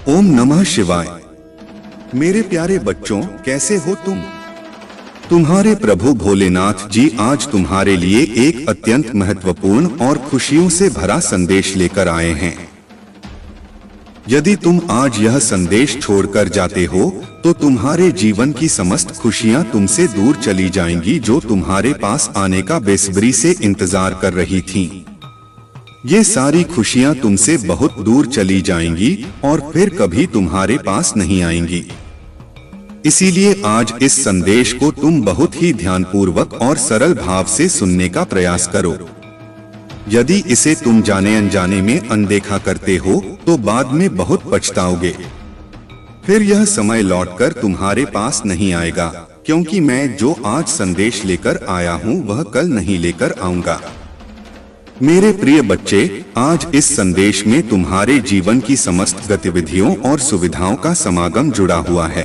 ओम नमः शिवाय। मेरे प्यारे बच्चों, कैसे हो तुम? तुम्हारे प्रभु भोलेनाथ जी आज तुम्हारे लिए एक अत्यंत महत्वपूर्ण और खुशियों से भरा संदेश लेकर आए हैं। यदि तुम आज यह संदेश छोड़कर जाते हो तो तुम्हारे जीवन की समस्त खुशियां तुमसे दूर चली जाएंगी, जो तुम्हारे पास आने का बेसब्री से इंतजार कर रही थीं। ये सारी खुशियां तुमसे बहुत दूर चली जाएंगी और फिर कभी तुम्हारे पास नहीं आएंगी। इसीलिए आज इस संदेश को तुम बहुत ही ध्यानपूर्वक और सरल भाव से सुनने का प्रयास करो। यदि इसे तुम जाने अनजाने में अनदेखा करते हो तो बाद में बहुत पछताओगे। फिर यह समय लौटकर तुम्हारे पास नहीं आएगा, क्योंकि मैं जो आज संदेश लेकर आया हूँ वह कल नहीं लेकर आऊंगा। मेरे प्रिय बच्चे, आज इस संदेश में तुम्हारे जीवन की समस्त गतिविधियों और सुविधाओं का समागम जुड़ा हुआ है।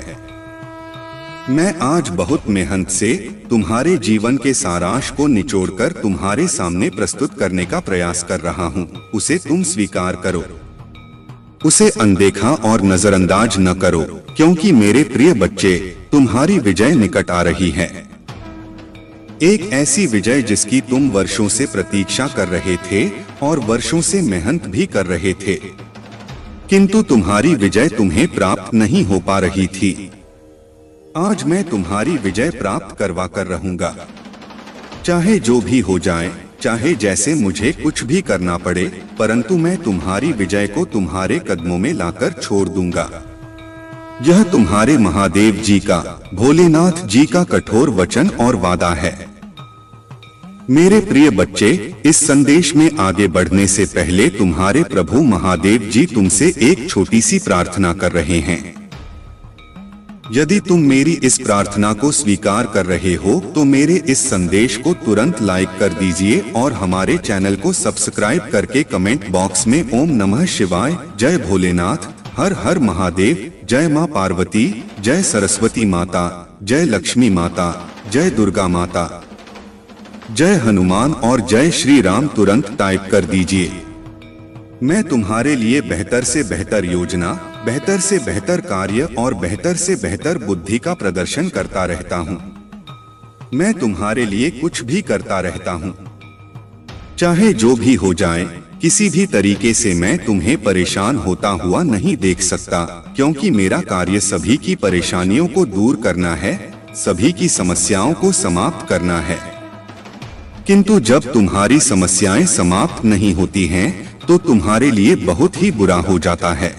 मैं आज बहुत मेहनत से तुम्हारे जीवन के सारांश को निचोड़कर तुम्हारे सामने प्रस्तुत करने का प्रयास कर रहा हूँ। उसे तुम स्वीकार करो, उसे अनदेखा और नजरअंदाज न करो, क्योंकि मेरे प्रिय बच्चे, तुम्हारी विजय निकट आ रही है। एक ऐसी विजय जिसकी तुम वर्षों से प्रतीक्षा कर रहे थे और वर्षों से मेहनत भी कर रहे थे, किंतु तुम्हारी विजय तुम्हें प्राप्त नहीं हो पा रही थी। आज मैं तुम्हारी विजय प्राप्त करवा कर रहूंगा। चाहे जो भी हो जाए, चाहे जैसे मुझे कुछ भी करना पड़े, परंतु मैं तुम्हारी विजय को तुम्हारे कदमों में लाकर छोड़ दूंगा। यह तुम्हारे महादेव जी का, भोलेनाथ जी का कठोर वचन और वादा है। मेरे प्रिय बच्चे, इस संदेश में आगे बढ़ने से पहले तुम्हारे प्रभु महादेव जी तुमसे एक छोटी सी प्रार्थना कर रहे हैं। यदि तुम मेरी इस प्रार्थना को स्वीकार कर रहे हो तो मेरे इस संदेश को तुरंत लाइक कर दीजिए और हमारे चैनल को सब्सक्राइब करके कमेंट बॉक्स में ओम नमः शिवाय, जय भोलेनाथ, हर हर महादेव, जय माँ पार्वती, जय सरस्वती माता, जय लक्ष्मी माता, जय दुर्गा माता, जय हनुमान और जय श्री राम तुरंत टाइप कर दीजिए। मैं तुम्हारे लिए बेहतर से बेहतर योजना, बेहतर से बेहतर कार्य और बेहतर से बेहतर बुद्धि का प्रदर्शन करता रहता हूँ। मैं तुम्हारे लिए कुछ भी करता रहता हूँ। चाहे जो भी हो जाए, किसी भी तरीके से मैं तुम्हें परेशान होता हुआ नहीं देख सकता, क्योंकि मेरा कार्य सभी की परेशानियों को दूर करना है, सभी की समस्याओं को समाप्त करना है। किंतु जब तुम्हारी समस्याएं समाप्त नहीं होती हैं, तो तुम्हारे लिए बहुत ही बुरा हो जाता है।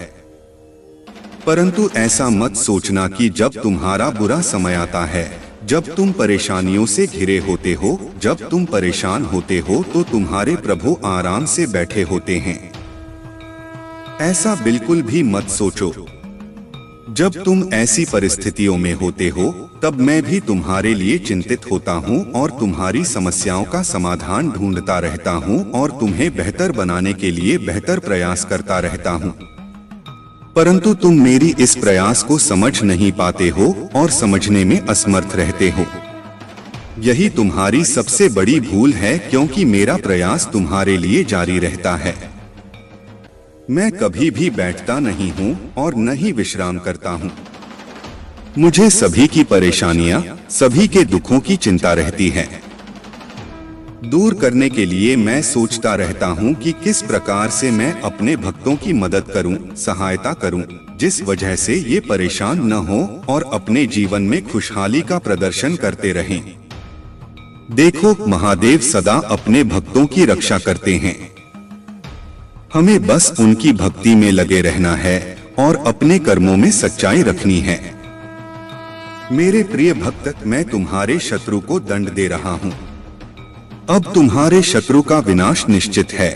परंतु ऐसा मत सोचना कि जब तुम्हारा बुरा समय आता है, जब तुम परेशानियों से घिरे होते हो, जब तुम परेशान होते हो तो तुम्हारे प्रभु आराम से बैठे होते हैं। ऐसा बिल्कुल भी मत सोचो। जब तुम ऐसी परिस्थितियों में होते हो तब मैं भी तुम्हारे लिए चिंतित होता हूँ और तुम्हारी समस्याओं का समाधान ढूंढता रहता हूँ और तुम्हें बेहतर बनाने के लिए बेहतर प्रयास करता रहता हूँ। परंतु तुम मेरी इस प्रयास को समझ नहीं पाते हो और समझने में असमर्थ रहते हो। यही तुम्हारी सबसे बड़ी भूल है, क्योंकि मेरा प्रयास तुम्हारे लिए जारी रहता है। मैं कभी भी बैठता नहीं हूँ और न ही विश्राम करता हूँ। मुझे सभी की परेशानियां, सभी के दुखों की चिंता रहती है। दूर करने के लिए मैं सोचता रहता हूँ कि किस प्रकार से मैं अपने भक्तों की मदद करूँ, सहायता करूँ, जिस वजह से ये परेशान न हो और अपने जीवन में खुशहाली का प्रदर्शन करते रहें। देखो, महादेव सदा अपने भक्तों की रक्षा करते हैं। हमें बस उनकी भक्ति में लगे रहना है और अपने कर्मों में सच्चाई रखनी है। मेरे प्रिय भक्त, मैं तुम्हारे शत्रु को दंड दे रहा हूँ। अब तुम्हारे शत्रु का विनाश निश्चित है।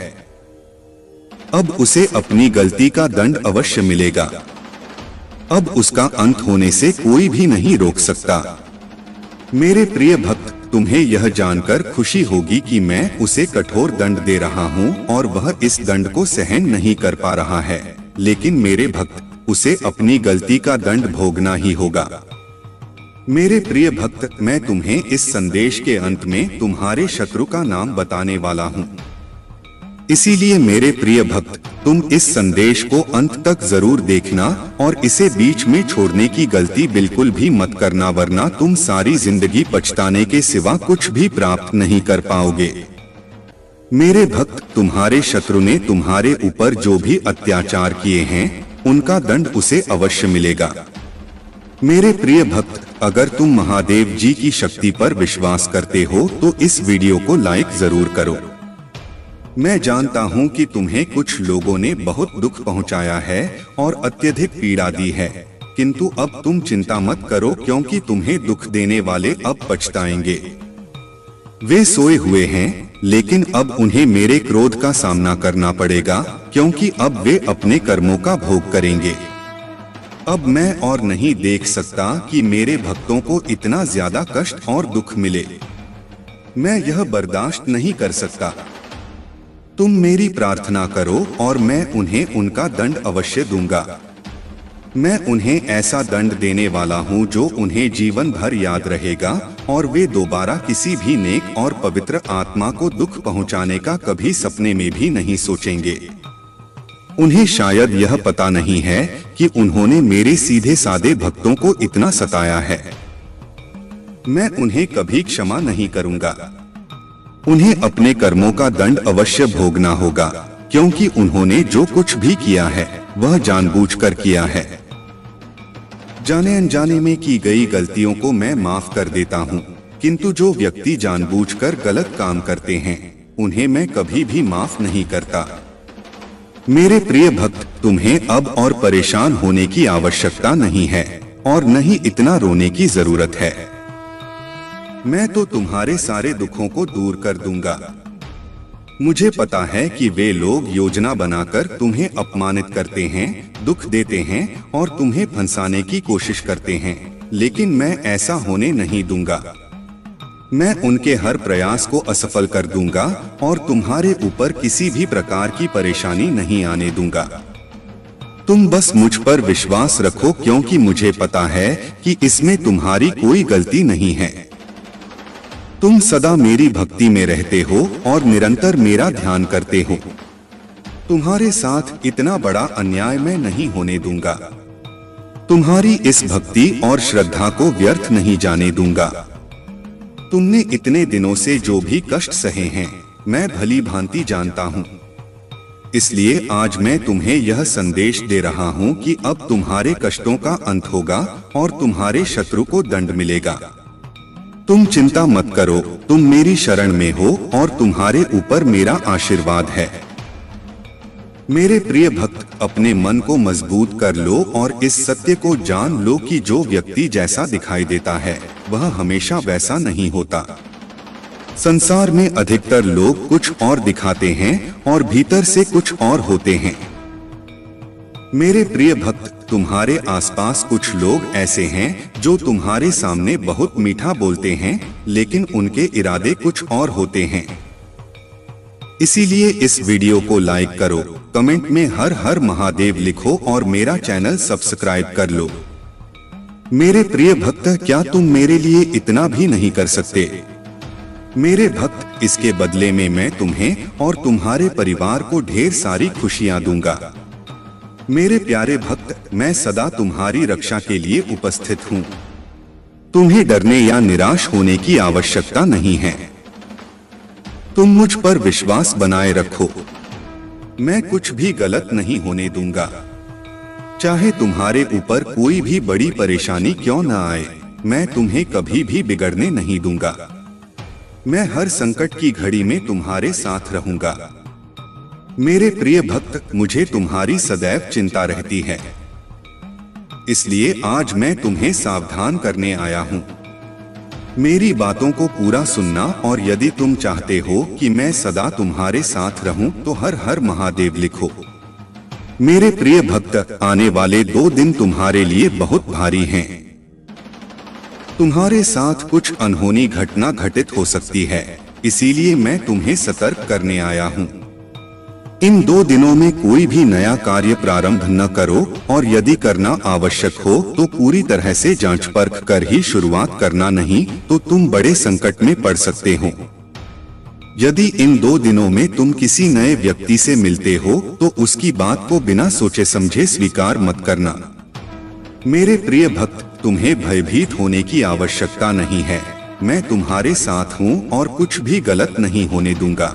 अब उसे अपनी गलती का दंड अवश्य मिलेगा। अब उसका अंत होने से कोई भी नहीं रोक सकता। मेरे प्रिय भक्त, तुम्हें यह जानकर खुशी होगी कि मैं उसे कठोर दंड दे रहा हूँ और वह इस दंड को सहन नहीं कर पा रहा है, लेकिन मेरे भक्त, उसे अपनी गलती का दंड भोगना ही होगा। मेरे प्रिय भक्त, मैं तुम्हें इस संदेश के अंत में तुम्हारे शत्रु का नाम बताने वाला हूँ। इसीलिए मेरे प्रिय भक्त, तुम इस संदेश को अंत तक जरूर देखना और इसे बीच में छोड़ने की गलती बिल्कुल भी मत करना, वरना तुम सारी जिंदगी पछताने के सिवा कुछ भी प्राप्त नहीं कर पाओगे। मेरे भक्त, तुम्हारे शत्रु ने तुम्हारे ऊपर जो भी अत्याचार किए हैं उनका दंड उसे अवश्य मिलेगा। मेरे प्रिय भक्त, अगर तुम महादेव जी की शक्ति पर विश्वास करते हो तो इस वीडियो को लाइक जरूर करो। मैं जानता हूं कि तुम्हें कुछ लोगों ने बहुत दुख पहुंचाया है और अत्यधिक पीड़ा दी है, किंतु अब तुम चिंता मत करो, क्योंकि तुम्हें दुख देने वाले अब पछताएंगे। वे सोए हुए हैं, लेकिन अब उन्हें मेरे क्रोध का सामना करना पड़ेगा, क्योंकि अब वे अपने कर्मों का भोग करेंगे। अब मैं और नहीं देख सकता कि मेरे भक्तों को इतना ज्यादा कष्ट और दुख मिले। मैं यह बर्दाश्त नहीं कर सकता। तुम मेरी प्रार्थना करो और मैं उन्हें उनका दंड अवश्य दूंगा। मैं उन्हें ऐसा दंड देने वाला हूं जो उन्हें जीवन भर याद रहेगा और वे दोबारा किसी भी नेक और पवित्र आत्मा को दुख पहुंचाने का कभी सपने में भी नहीं सोचेंगे। उन्हें शायद यह पता नहीं है कि उन्होंने मेरे सीधे सादे भक्तों को इतना सताया है। मैं उन्हें कभी क्षमा नहीं करूंगा। उन्हें अपने कर्मों का दंड अवश्य भोगना होगा, क्योंकि उन्होंने जो कुछ भी किया है वह जानबूझकर किया है। जाने अनजाने में की गई गलतियों को मैं माफ कर देता हूँ, किंतु जो व्यक्ति जानबूझकर गलत काम करते हैं उन्हें मैं कभी भी माफ नहीं करता। मेरे प्रिय भक्त, तुम्हें अब और परेशान होने की आवश्यकता नहीं है और न ही इतना रोने की जरूरत है। मैं तो तुम्हारे सारे दुखों को दूर कर दूंगा। मुझे पता है कि वे लोग योजना बनाकर तुम्हें अपमानित करते हैं, दुख देते हैं और तुम्हें फंसाने की कोशिश करते हैं, लेकिन मैं ऐसा होने नहीं दूंगा। मैं उनके हर प्रयास को असफल कर दूंगा और तुम्हारे ऊपर किसी भी प्रकार की परेशानी नहीं आने दूंगा। तुम बस मुझ पर विश्वास रखो, क्योंकि मुझे पता है कि इसमें तुम्हारी कोई गलती नहीं है। तुम सदा मेरी भक्ति में रहते हो और निरंतर मेरा ध्यान करते हो। तुम्हारे साथ इतना बड़ा अन्याय मैं नहीं होने दूंगा। तुम्हारी इस भक्ति और श्रद्धा को व्यर्थ नहीं जाने दूंगा। तुमने इतने दिनों से जो भी कष्ट सहे हैं मैं भली भांति जानता हूँ। इसलिए आज मैं तुम्हें यह संदेश दे रहा हूँ कि अब तुम्हारे कष्टों का अंत होगा और तुम्हारे शत्रु को दंड मिलेगा। तुम चिंता मत करो, तुम मेरी शरण में हो और तुम्हारे ऊपर मेरा आशीर्वाद है। मेरे प्रिय भक्त, अपने मन को मजबूत कर लो और इस सत्य को जान लो कि जो व्यक्ति जैसा दिखाई देता है वह हमेशा वैसा नहीं होता। संसार में अधिकतर लोग कुछ और दिखाते हैं और भीतर से कुछ और होते हैं। मेरे प्रिय भक्त, तुम्हारे आसपास कुछ लोग ऐसे हैं जो तुम्हारे सामने बहुत मीठा बोलते हैं, लेकिन उनके इरादे कुछ और होते हैं। इसीलिए इस वीडियो को लाइक करो, कमेंट में हर हर महादेव लिखो और मेरा चैनल सब्सक्राइब कर लो। मेरे प्रिय भक्त, क्या तुम मेरे लिए इतना भी नहीं कर सकते? मेरे भक्त, इसके बदले में मैं तुम्हें और तुम्हारे परिवार को ढेर सारी खुशियां दूंगा। मेरे प्यारे भक्त, मैं सदा तुम्हारी रक्षा के लिए उपस्थित हूँ। तुम्हें डरने या निराश होने की आवश्यकता नहीं है। तुम मुझ पर विश्वास बनाए रखो। मैं कुछ भी गलत नहीं होने दूंगा। चाहे तुम्हारे ऊपर कोई भी बड़ी परेशानी क्यों न आए, मैं तुम्हें कभी भी बिगड़ने नहीं दूंगा। मैं हर संकट की घड़ी में तुम्हारे साथ रहूंगा। मेरे प्रिय भक्त, मुझे तुम्हारी सदैव चिंता रहती है, इसलिए आज मैं तुम्हें सावधान करने आया हूँ। मेरी बातों को पूरा सुनना और यदि तुम चाहते हो कि मैं सदा तुम्हारे साथ रहूं तो हर हर महादेव लिखो। मेरे प्रिय भक्त, आने वाले 2 दिन तुम्हारे लिए बहुत भारी हैं। तुम्हारे साथ कुछ अनहोनी घटना घटित हो सकती है, इसीलिए मैं तुम्हें सतर्क करने आया हूँ। इन 2 दिनों में कोई भी नया कार्य प्रारंभ न करो और यदि करना आवश्यक हो तो पूरी तरह से जांच परख कर ही शुरुआत करना, नहीं तो तुम बड़े संकट में पड़ सकते हो। यदि इन 2 दिनों में तुम किसी नए व्यक्ति से मिलते हो तो उसकी बात को बिना सोचे समझे स्वीकार मत करना। मेरे प्रिय भक्त, तुम्हें भयभीत होने की आवश्यकता नहीं है। मैं तुम्हारे साथ हूँ और कुछ भी गलत नहीं होने दूंगा।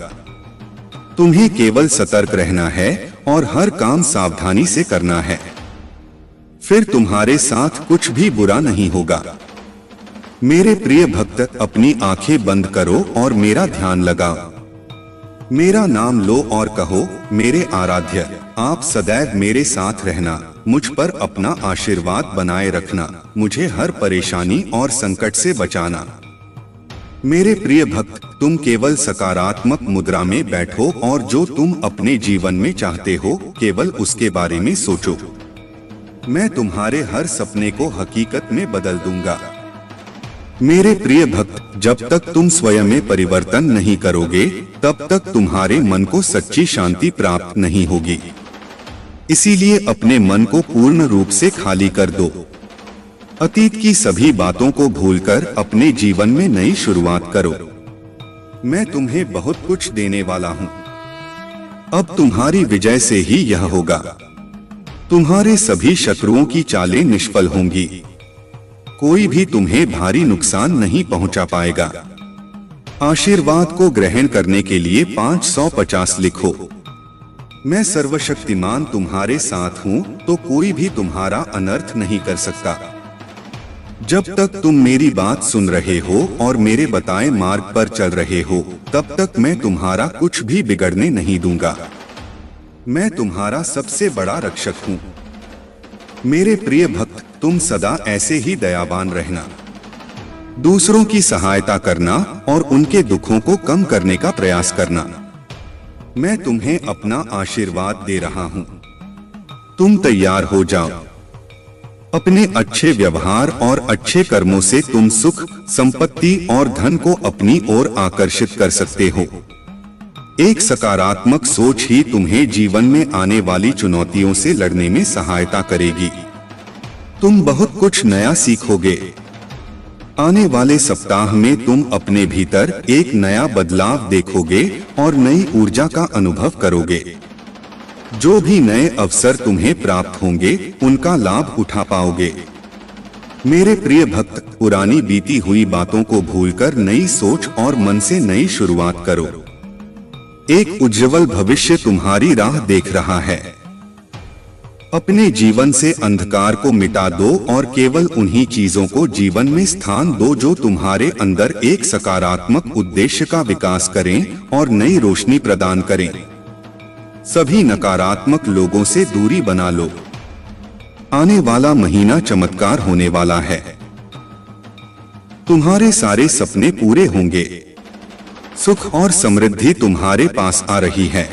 तुम्हें केवल सतर्क रहना है और हर काम सावधानी से करना है, फिर तुम्हारे साथ कुछ भी बुरा नहीं होगा। मेरे प्रिय भक्त, अपनी आंखें बंद करो और मेरा ध्यान लगाओ। मेरा नाम लो और कहो, मेरे आराध्य, आप सदैव मेरे साथ रहना, मुझ पर अपना आशीर्वाद बनाए रखना, मुझे हर परेशानी और संकट से बचाना। मेरे प्रिय भक्त, तुम केवल सकारात्मक मुद्रा में बैठो और जो तुम अपने जीवन में चाहते हो केवल उसके बारे में सोचो। मैं तुम्हारे हर सपने को हकीकत में बदल दूंगा। मेरे प्रिय भक्त, जब तक तुम स्वयं में परिवर्तन नहीं करोगे तब तक तुम्हारे मन को सच्ची शांति प्राप्त नहीं होगी। इसीलिए अपने मन को पूर्ण रूप से खाली कर दो। अतीत की सभी बातों को भूलकर अपने जीवन में नई शुरुआत करो। मैं तुम्हें बहुत कुछ देने वाला हूँ। अब तुम्हारी विजय से ही यह होगा। तुम्हारे सभी शत्रुओं की चालें निष्फल होंगी। कोई भी तुम्हें भारी नुकसान नहीं पहुंचा पाएगा। आशीर्वाद को ग्रहण करने के लिए 550 लिखो। मैं सर्वशक्तिमान तुम्हारे साथ हूँ तो कोई भी तुम्हारा अनर्थ नहीं कर सकता। जब तक तुम मेरी बात सुन रहे हो और मेरे बताए मार्ग पर चल रहे हो तब तक मैं तुम्हारा कुछ भी बिगड़ने नहीं दूंगा। मैं तुम्हारा सबसे बड़ा रक्षक हूँ। मेरे प्रिय भक्त, तुम सदा ऐसे ही दयावान रहना, दूसरों की सहायता करना और उनके दुखों को कम करने का प्रयास करना। मैं तुम्हें अपना आशीर्वाद दे रहा हूँ। तुम तैयार हो जाओ। अपने अच्छे व्यवहार और अच्छे कर्मों से तुम सुख, संपत्ति और धन को अपनी ओर आकर्षित कर सकते हो। एक सकारात्मक सोच ही तुम्हें जीवन में आने वाली चुनौतियों से लड़ने में सहायता करेगी। तुम बहुत कुछ नया सीखोगे। आने वाले सप्ताह में तुम अपने भीतर एक नया बदलाव देखोगे और नई ऊर्जा का अनुभव करोगे। जो भी नए अवसर तुम्हें प्राप्त होंगे उनका लाभ उठा पाओगे। मेरे प्रिय भक्त, पुरानी बीती हुई बातों को भूलकर नई सोच और मन से नई शुरुआत करो। एक उज्जवल भविष्य तुम्हारी राह देख रहा है। अपने जीवन से अंधकार को मिटा दो और केवल उन्हीं चीजों को जीवन में स्थान दो जो तुम्हारे अंदर एक सकारात्मक उद्देश्य का विकास करें और नई रोशनी प्रदान करें। सभी नकारात्मक लोगों से दूरी बना लो। आने वाला महीना चमत्कार होने वाला है। तुम्हारे सारे सपने पूरे होंगे। सुख और समृद्धि तुम्हारे पास आ रही है।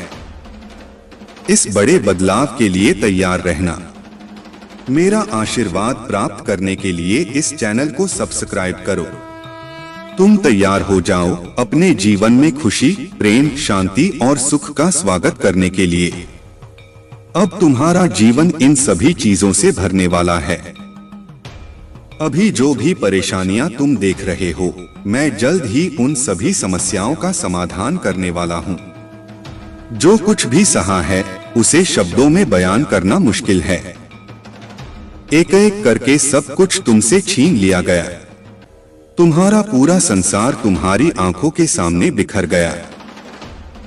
इस बड़े बदलाव के लिए तैयार रहना। मेरा आशीर्वाद प्राप्त करने के लिए इस चैनल को सब्सक्राइब करो। तुम तैयार हो जाओ अपने जीवन में खुशी, प्रेम, शांति और सुख का स्वागत करने के लिए। अब तुम्हारा जीवन इन सभी चीजों से भरने वाला है। अभी जो भी परेशानियां तुम देख रहे हो, मैं जल्द ही उन सभी समस्याओं का समाधान करने वाला हूं। जो कुछ भी सहा है उसे शब्दों में बयान करना मुश्किल है। एक एक करके सब कुछ तुमसे छीन लिया गया। तुम्हारा पूरा संसार तुम्हारी आंखों के सामने बिखर गया।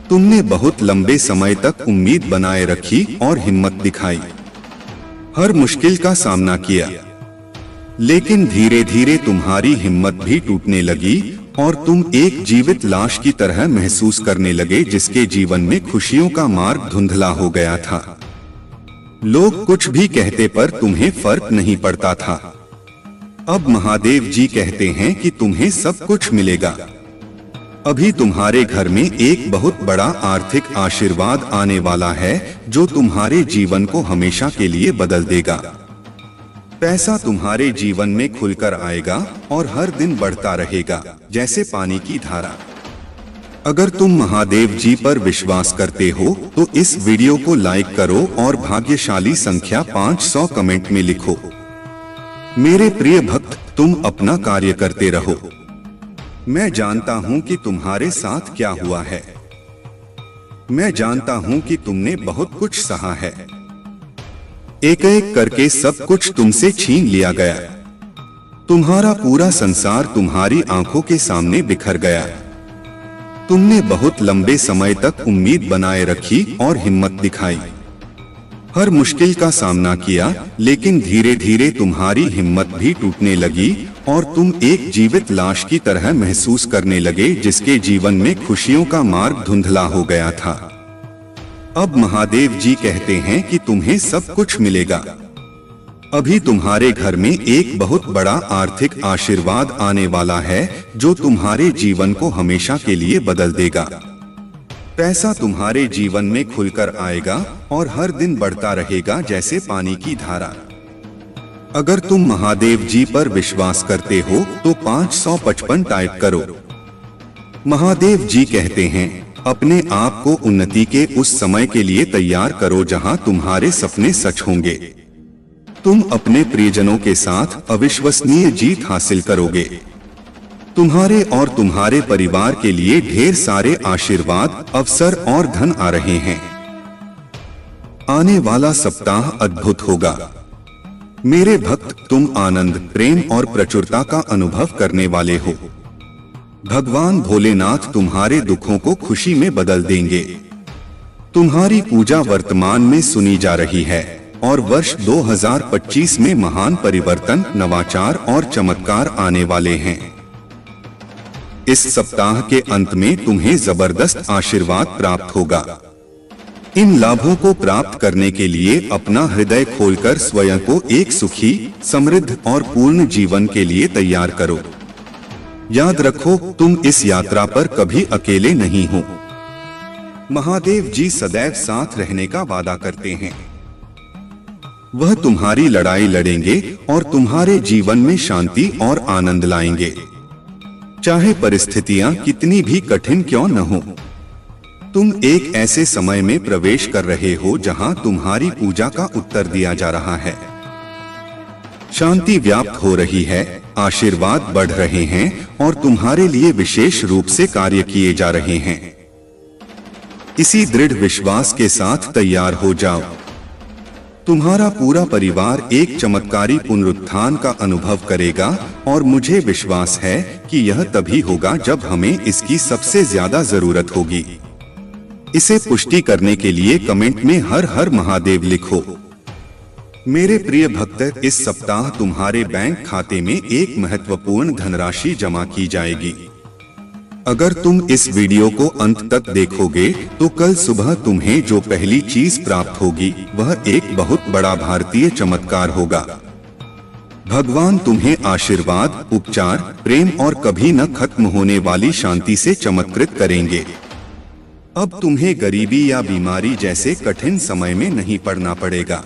तुमने बहुत लंबे समय तक उम्मीद बनाए रखी और हिम्मत दिखाई। हर मुश्किल का सामना किया, लेकिन धीरे धीरे तुम्हारी हिम्मत भी टूटने लगी और तुम एक जीवित लाश की तरह महसूस करने लगे जिसके जीवन में खुशियों का मार्ग धुंधला हो गया था। लोग कुछ भी कहते पर तुम्हें फर्क नहीं पड़ता था। अब महादेव जी कहते हैं कि तुम्हें सब कुछ मिलेगा। अभी तुम्हारे घर में एक बहुत बड़ा आर्थिक आशीर्वाद आने वाला है जो तुम्हारे जीवन को हमेशा के लिए बदल देगा। पैसा तुम्हारे जीवन में खुलकर आएगा और हर दिन बढ़ता रहेगा जैसे पानी की धारा। अगर तुम महादेव जी पर विश्वास करते हो तो इस वीडियो को लाइक करो और भाग्यशाली संख्या 500 कमेंट में लिखो। मेरे प्रिय भक्त, तुम अपना कार्य करते रहो। मैं जानता हूँ कि तुम्हारे साथ क्या हुआ है। मैं जानता हूँ कि तुमने बहुत कुछ सहा है। एक एक करके सब कुछ तुमसे छीन लिया गया। तुम्हारा पूरा संसार तुम्हारी आंखों के सामने बिखर गया। तुमने बहुत लंबे समय तक उम्मीद बनाए रखी और हिम्मत दिखाई। हर मुश्किल का सामना किया, लेकिन धीरे धीरे तुम्हारी हिम्मत भी टूटने लगी और तुम एक जीवित लाश की तरह महसूस करने लगे जिसके जीवन में खुशियों का मार्ग धुंधला हो गया था। अब महादेव जी कहते हैं कि तुम्हें सब कुछ मिलेगा। अभी तुम्हारे घर में एक बहुत बड़ा आर्थिक आशीर्वाद आने वाला है जो तुम्हारे जीवन को हमेशा के लिए बदल देगा। पैसा तुम्हारे जीवन में खुलकर आएगा और हर दिन बढ़ता रहेगा जैसे पानी की धारा। अगर तुम महादेव जी पर विश्वास करते हो तो 555 टाइप करो। महादेव जी कहते हैं, अपने आप को उन्नति के उस समय के लिए तैयार करो जहां तुम्हारे सपने सच होंगे। तुम अपने प्रियजनों के साथ अविश्वसनीय जीत हासिल करोगे। तुम्हारे और तुम्हारे परिवार के लिए ढेर सारे आशीर्वाद, अवसर और धन आ रहे हैं। आने वाला सप्ताह अद्भुत होगा। मेरे भक्त, तुम आनंद, प्रेम और प्रचुरता का अनुभव करने वाले हो। भगवान भोलेनाथ तुम्हारे दुखों को खुशी में बदल देंगे। तुम्हारी पूजा वर्तमान में सुनी जा रही है और वर्ष 2025 में महान परिवर्तन, नवाचार और चमत्कार आने वाले हैं। इस सप्ताह के अंत में तुम्हें जबरदस्त आशीर्वाद प्राप्त होगा। इन लाभों को प्राप्त करने के लिए अपना हृदय खोलकर स्वयं को एक सुखी, समृद्ध और पूर्ण जीवन के लिए तैयार करो। याद रखो, तुम इस यात्रा पर कभी अकेले नहीं हो। महादेव जी सदैव साथ रहने का वादा करते हैं। वह तुम्हारी लड़ाई लड़ेंगे और तुम्हारे जीवन में शांति और आनंद लाएंगे, चाहे परिस्थितियां कितनी भी कठिन क्यों न हो। तुम एक ऐसे समय में प्रवेश कर रहे हो जहां तुम्हारी पूजा का उत्तर दिया जा रहा है। शांति व्याप्त हो रही है, आशीर्वाद बढ़ रहे हैं और तुम्हारे लिए विशेष रूप से कार्य किए जा रहे हैं। इसी दृढ़ विश्वास के साथ तैयार हो जाओ। तुम्हारा पूरा परिवार एक चमत्कारी पुनरुत्थान का अनुभव करेगा और मुझे विश्वास है कि यह तभी होगा जब हमें इसकी सबसे ज्यादा जरूरत होगी। इसे पुष्टि करने के लिए कमेंट में हर हर महादेव लिखो। मेरे प्रिय भक्त, इस सप्ताह तुम्हारे बैंक खाते में एक महत्वपूर्ण धनराशि जमा की जाएगी। अगर तुम इस वीडियो को अंत तक देखोगे तो कल सुबह तुम्हें जो पहली चीज प्राप्त होगी वह एक बहुत बड़ा भारतीय चमत्कार होगा। भगवान तुम्हें आशीर्वाद, उपचार, प्रेम और कभी न खत्म होने वाली शांति से चमत्कृत करेंगे। अब तुम्हें गरीबी या बीमारी जैसे कठिन समय में नहीं पड़ना पड़ेगा।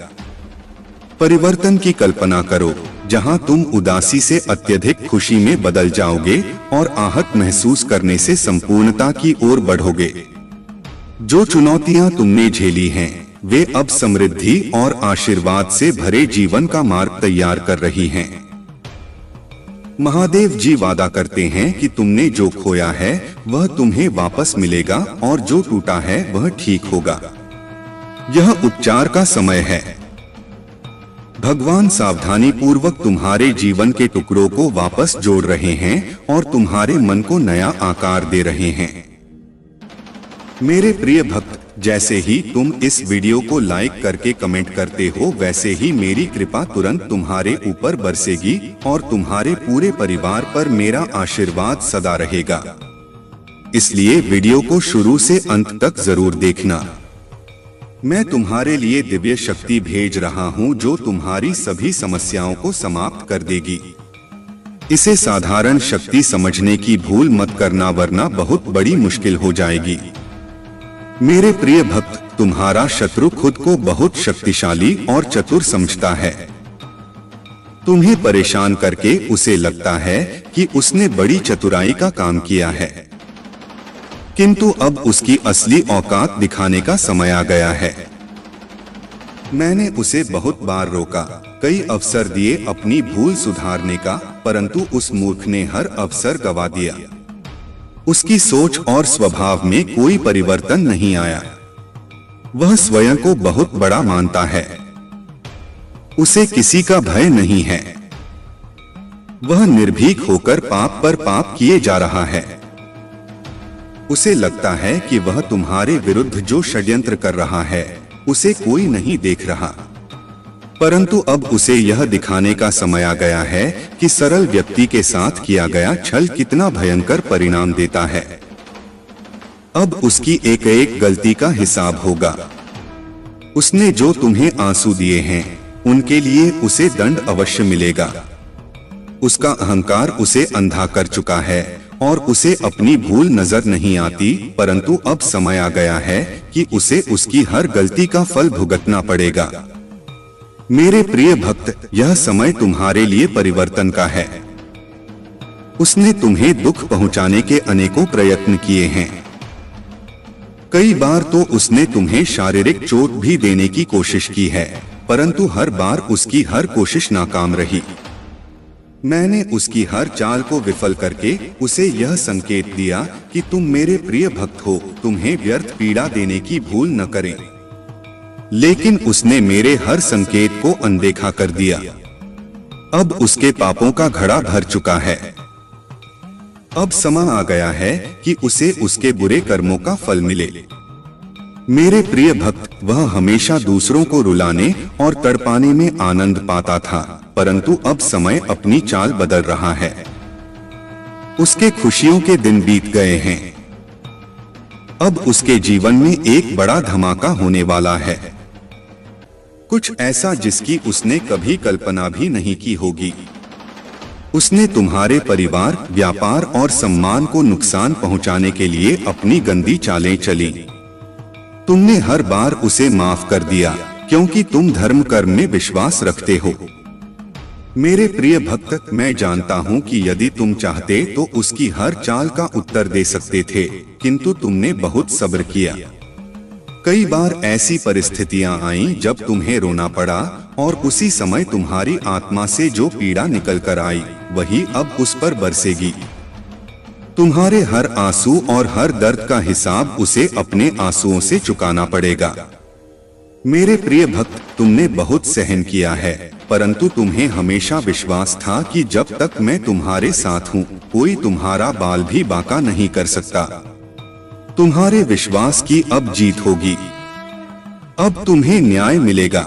परिवर्तन की कल्पना करो, जहां तुम उदासी से अत्यधिक खुशी में बदल जाओगे और आहत महसूस करने से संपूर्णता की ओर बढ़ोगे। जो चुनौतियां तुमने झेली हैं, वे अब समृद्धि और आशीर्वाद से भरे जीवन का मार्ग तैयार कर रही हैं। महादेव जी वादा करते हैं कि तुमने जो खोया है वह तुम्हें वापस मिलेगा और जो टूटा है वह ठीक होगा। यह उपचार का समय है। भगवान सावधानी पूर्वक तुम्हारे जीवन के टुकड़ों को वापस जोड़ रहे हैं और तुम्हारे मन को नया आकार दे रहे हैं। मेरे प्रिय भक्त, जैसे ही तुम इस वीडियो को लाइक करके कमेंट करते हो, वैसे ही मेरी कृपा तुरंत तुम्हारे ऊपर बरसेगी और तुम्हारे पूरे परिवार पर मेरा आशीर्वाद सदा रहेगा। इसलिए वीडियो को शुरू से अंत तक जरूर देखना। मैं तुम्हारे लिए दिव्य शक्ति भेज रहा हूं जो तुम्हारी सभी समस्याओं को समाप्त कर देगी। इसे साधारण शक्ति समझने की भूल मत करना, वरना बहुत बड़ी मुश्किल हो जाएगी। मेरे प्रिय भक्त, तुम्हारा शत्रु खुद को बहुत शक्तिशाली और चतुर समझता है। तुम्हें परेशान करके उसे लगता है कि उसने बड़ी चतुराई का काम किया है, किंतु अब उसकी असली औकात दिखाने का समय आ गया है। मैंने उसे बहुत बार रोका, कई अवसर दिए अपनी भूल सुधारने का, परंतु उस मूर्ख ने हर अवसर गवा दिया। उसकी सोच और स्वभाव में कोई परिवर्तन नहीं आया। वह स्वयं को बहुत बड़ा मानता है। उसे किसी का भय नहीं है। वह निर्भीक होकर पाप पर पाप किए जा रहा है। उसे लगता है कि वह तुम्हारे विरुद्ध जो षड्यंत्र कर रहा है उसे कोई नहीं देख रहा, परंतु अब उसे यह दिखाने का समय आ गया है कि सरल व्यक्ति के साथ किया गया छल कितना भयंकर परिणाम देता है। अब उसकी एक एक गलती का हिसाब होगा। उसने जो तुम्हें आंसू दिए हैं उनके लिए उसे दंड अवश्य मिलेगा। उसका अहंकार उसे अंधा कर चुका है और उसे अपनी भूल नजर नहीं आती, परंतु अब समय आ गया है कि उसे उसकी हर गलती का फल भुगतना पड़ेगा। मेरे प्रिय भक्त, यह समय तुम्हारे लिए परिवर्तन का है। उसने तुम्हें दुख पहुंचाने के अनेकों प्रयत्न किए हैं। कई बार तो उसने तुम्हें शारीरिक चोट भी देने की कोशिश की है, परंतु हर बार उसकी हर कोशिश नाकाम रही। मैंने उसकी हर चाल को विफल करके उसे यह संकेत दिया कि तुम मेरे प्रिय भक्त हो, तुम्हें व्यर्थ पीड़ा देने की भूल न करें। लेकिन उसने मेरे हर संकेत को अनदेखा कर दिया। अब उसके पापों का घड़ा भर चुका है। अब समय आ गया है कि उसे उसके बुरे कर्मों का फल मिले। मेरे प्रिय भक्त, वह हमेशा दूसरों को रुलाने और तड़पाने में आनंद पाता था, परंतु अब समय अपनी चाल बदल रहा है। उसके खुशियों के दिन बीत गए हैं। अब उसके जीवन में एक बड़ा धमाका होने वाला है, कुछ ऐसा जिसकी उसने कभी कल्पना भी नहीं की होगी। उसने तुम्हारे परिवार, व्यापार और सम्मान को नुकसान पहुंचाने के लिए अपनी गंदी चालें चली। तुमने हर बार उसे माफ कर दिया क्योंकि तुम धर्म कर्म में विश्वास रखते हो। मेरे प्रिय भक्त, मैं जानता हूं कि यदि तुम चाहते तो उसकी हर चाल का उत्तर दे सकते थे, किंतु तुमने बहुत सब्र किया। कई बार ऐसी परिस्थितियां आईं जब तुम्हें रोना पड़ा और उसी समय तुम्हारी आत्मा से जो पीड़ा निकल कर आई वही अब उस पर बरसेगी। तुम्हारे हर आंसू और हर दर्द का हिसाब उसे अपने आंसुओं से चुकाना पड़ेगा। मेरे प्रिय भक्त, तुमने बहुत सहन किया है, परंतु तुम्हें हमेशा विश्वास था कि जब तक मैं तुम्हारे साथ हूँ कोई तुम्हारा बाल भी बांका नहीं कर सकता। तुम्हारे विश्वास की अब जीत होगी। अब तुम्हें न्याय मिलेगा।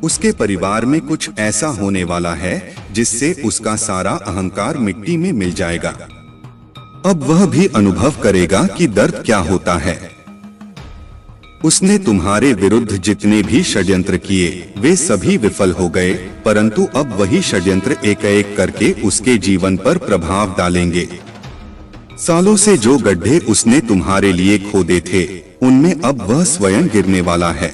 उसके परिवार में कुछ ऐसा होने वाला है जिससे उसका सारा अहंकार मिट्टी में मिल जाएगा। अब वह भी अनुभव करेगा कि दर्द क्या होता है। उसने तुम्हारे विरुद्ध जितने भी षड्यंत्र किए वे सभी विफल हो गए, परंतु अब वही षड्यंत्र एक एक करके उसके जीवन पर प्रभाव डालेंगे। सालों से जो गड्ढे उसने तुम्हारे लिए खोदे थे उनमें अब वह स्वयं गिरने वाला है।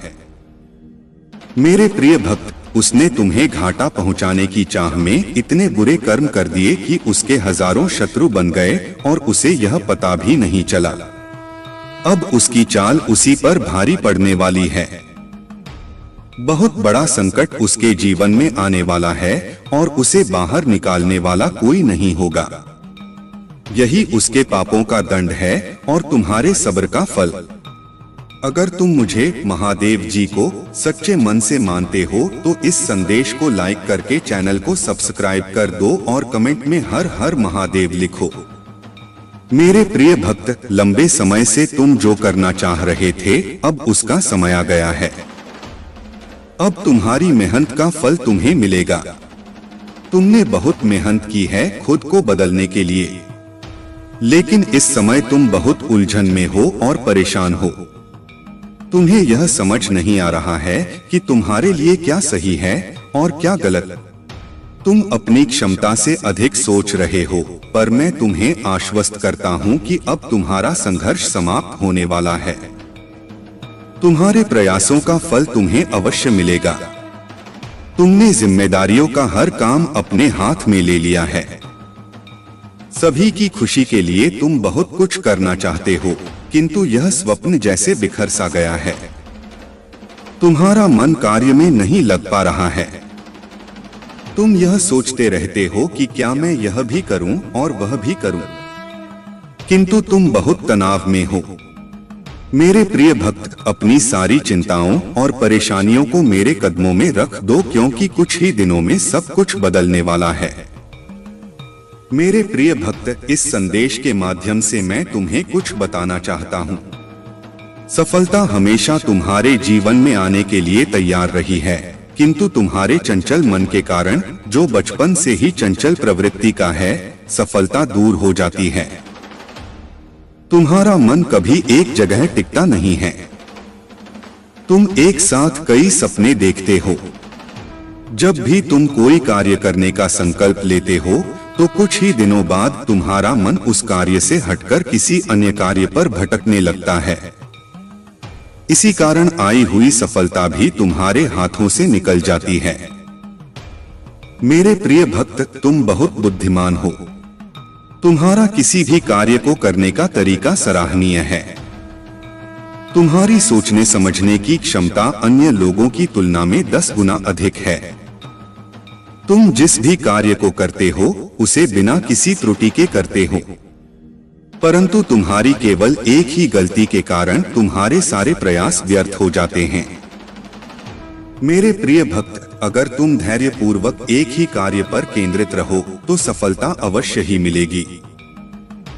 मेरे प्रिय भक्त, उसने तुम्हें घाटा पहुंचाने की चाह में इतने बुरे कर्म कर दिए कि उसके हजारों शत्रु बन गए और उसे यह पता भी नहीं चला। अब उसकी चाल उसी पर भारी पड़ने वाली है। बहुत बड़ा संकट उसके जीवन में आने वाला है और उसे बाहर निकालने वाला कोई नहीं होगा। यही उसके पापों का दंड है और तुम्हारे सब्र का फल। अगर तुम मुझे, महादेव जी को सच्चे मन से मानते हो तो इस संदेश को लाइक करके चैनल को सब्सक्राइब कर दो और कमेंट में हर हर महादेव लिखो। मेरे प्रिय भक्त, लंबे समय से तुम जो करना चाह रहे थे अब उसका समय आ गया है। अब तुम्हारी मेहनत का फल तुम्हें मिलेगा। तुमने बहुत मेहनत की है खुद को बदलने के लिए, लेकिन इस समय तुम बहुत उलझन में हो और परेशान हो। तुम्हें यह समझ नहीं आ रहा है कि तुम्हारे लिए क्या सही है और क्या गलत। तुम अपनी क्षमता से अधिक सोच रहे हो, पर मैं तुम्हें आश्वस्त करता हूँ कि अब तुम्हारा संघर्ष समाप्त होने वाला है। तुम्हारे प्रयासों का फल तुम्हें अवश्य मिलेगा। तुमने जिम्मेदारियों का हर काम अपने हाथ में ले लिया है। सभी की खुशी के लिए तुम बहुत कुछ करना चाहते हो, किंतु यह स्वप्न जैसे बिखर सा गया है। तुम्हारा मन कार्य में नहीं लग पा रहा है। तुम यह सोचते रहते हो कि क्या मैं यह भी करूं और वह भी करूं। किंतु तुम बहुत तनाव में हो। मेरे प्रिय भक्त, अपनी सारी चिंताओं और परेशानियों को मेरे कदमों में रख दो, क्योंकि कुछ ही दिनों में सब कुछ बदलने वाला है। मेरे प्रिय भक्त, इस संदेश के माध्यम से मैं तुम्हें कुछ बताना चाहता हूँ। सफलता हमेशा तुम्हारे जीवन में आने के लिए तैयार रही है, किंतु तुम्हारे चंचल मन के कारण, जो बचपन से ही चंचल प्रवृत्ति का है, सफलता दूर हो जाती है। तुम्हारा मन कभी एक जगह टिकता नहीं है। तुम एक साथ कई सपने देखते हो। जब भी तुम कोई कार्य करने का संकल्प लेते हो, तो कुछ ही दिनों बाद तुम्हारा मन उस कार्य से हटकर किसी अन्य कार्य पर भटकने लगता है। इसी कारण आई हुई सफलता भी तुम्हारे हाथों से निकल जाती है। मेरे प्रिय भक्त, तुम बहुत बुद्धिमान हो। तुम्हारा किसी भी कार्य को करने का तरीका सराहनीय है। तुम्हारी सोचने समझने की क्षमता अन्य लोगों की तुलना में 10 गुना अधिक है। तुम जिस भी कार्य को करते हो, उसे बिना किसी त्रुटि के करते हो, परंतु तुम्हारी केवल एक ही गलती के कारण तुम्हारे सारे प्रयास व्यर्थ हो जाते हैं। मेरे प्रिय भक्त, अगर तुम धैर्य पूर्वक एक ही कार्य पर केंद्रित रहो, तो सफलता अवश्य ही मिलेगी।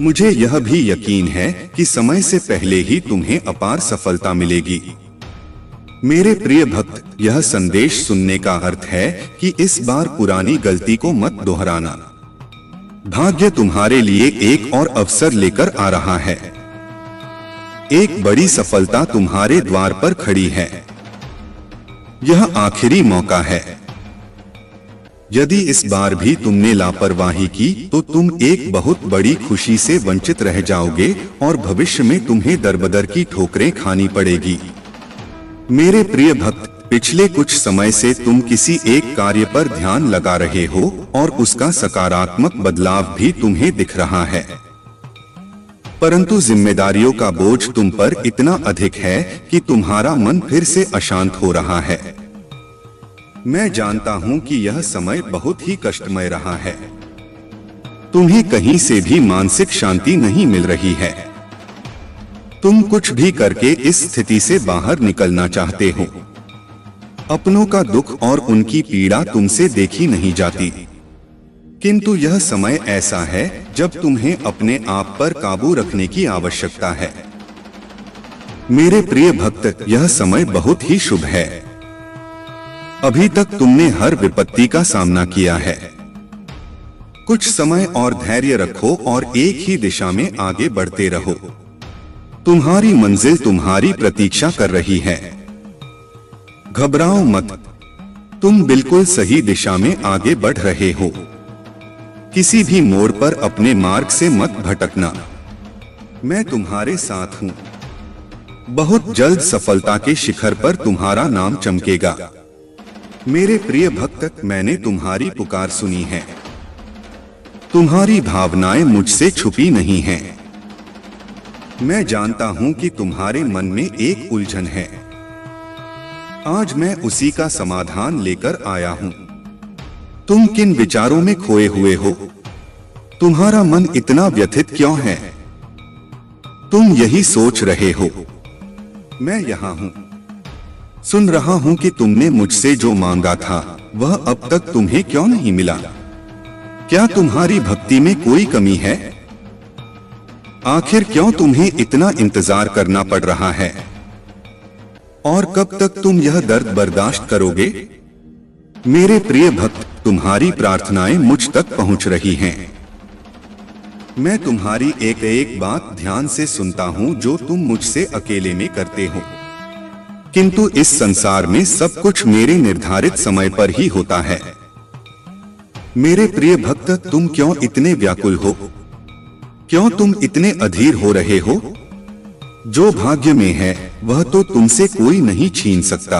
मुझे यह भी यकीन है कि समय से पहले ही तुम्हें अपार सफलता मिलेगी। मेरे प्रिय भक्त, यह संदेश सुनने का अर्थ है कि इस बार पुरानी गलती को मत दोहराना। भाग्य तुम्हारे लिए एक और अवसर लेकर आ रहा है। एक बड़ी सफलता तुम्हारे द्वार पर खड़ी है। यह आखिरी मौका है। यदि इस बार भी तुमने लापरवाही की, तो तुम एक बहुत बड़ी खुशी से वंचित रह जाओगे और भविष्य में तुम्हें दरबदर की ठोकरें खानी पड़ेगी। मेरे प्रिय भक्त, पिछले कुछ समय से तुम किसी एक कार्य पर ध्यान लगा रहे हो और उसका सकारात्मक बदलाव भी तुम्हें दिख रहा है, परंतु जिम्मेदारियों का बोझ तुम पर इतना अधिक है कि तुम्हारा मन फिर से अशांत हो रहा है। मैं जानता हूं कि यह समय बहुत ही कष्टमय रहा है। तुम्हें कहीं से भी मानसिक शांति नहीं मिल रही है। तुम कुछ भी करके इस स्थिति से बाहर निकलना चाहते हो। अपनों का दुख और उनकी पीड़ा तुमसे देखी नहीं जाती, किंतु यह समय ऐसा है जब तुम्हें अपने आप पर काबू रखने की आवश्यकता है। मेरे प्रिय भक्त, यह समय बहुत ही शुभ है। अभी तक तुमने हर विपत्ति का सामना किया है। कुछ समय और धैर्य रखो और एक ही दिशा में आगे बढ़ते रहो। तुम्हारी मंजिल तुम्हारी प्रतीक्षा कर रही है। घबराओ मत, तुम बिल्कुल सही दिशा में आगे बढ़ रहे हो। किसी भी मोड़ पर अपने मार्ग से मत भटकना। मैं तुम्हारे साथ हूं। बहुत जल्द सफलता के शिखर पर तुम्हारा नाम चमकेगा। मेरे प्रिय भक्त, मैंने तुम्हारी पुकार सुनी है। तुम्हारी भावनाएं मुझसे छुपी नहीं हैं। मैं जानता हूं कि तुम्हारे मन में एक उलझन है। आज मैं उसी का समाधान लेकर आया हूं। तुम किन विचारों में खोए हुए हो? तुम्हारा मन इतना व्यथित क्यों है? तुम यही सोच रहे हो। मैं यहाँ हूँ। सुन रहा हूँ कि तुमने मुझसे जो मांगा था वह अब तक तुम्हें क्यों नहीं मिला। क्या तुम्हारी भक्ति में कोई कमी है? आखिर क्यों तुम्हें इतना इंतजार करना पड़ रहा है? और कब तक तुम यह दर्द बर्दाश्त करोगे? मेरे प्रिय भक्त, तुम्हारी प्रार्थनाएं मुझ तक पहुंच रही हैं। मैं तुम्हारी एक एक बात ध्यान से सुनता हूं जो तुम मुझसे अकेले में करते हो, किंतु इस संसार में सब कुछ मेरे निर्धारित समय पर ही होता है। मेरे प्रिय भक्त, तुम क्यों इतने व्याकुल हो? क्यों तुम इतने अधीर हो रहे हो? जो भाग्य में है वह तो तुमसे कोई नहीं छीन सकता,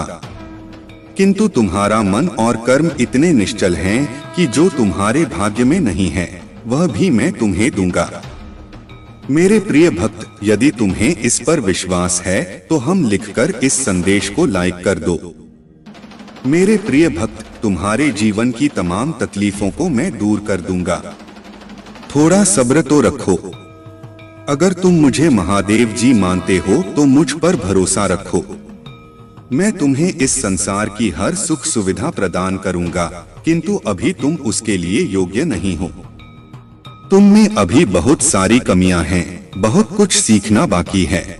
किंतु तुम्हारा मन और कर्म इतने निश्चल हैं कि जो तुम्हारे भाग्य में नहीं है वह भी मैं तुम्हें दूंगा। मेरे प्रिय भक्त, यदि तुम्हें इस पर विश्वास है तो हम लिखकर इस संदेश को लाइक कर दो। मेरे प्रिय भक्त, तुम्हारे जीवन की तमाम तकलीफों को मैं दूर कर दूंगा। थोड़ा सब्र तो रखो। अगर तुम मुझे महादेव जी मानते हो तो मुझ पर भरोसा रखो। मैं तुम्हें इस संसार की हर सुख सुविधा प्रदान करूंगा, किंतु अभी तुम उसके लिए योग्य नहीं हो। तुम में अभी बहुत सारी कमियां हैं, बहुत कुछ सीखना बाकी है।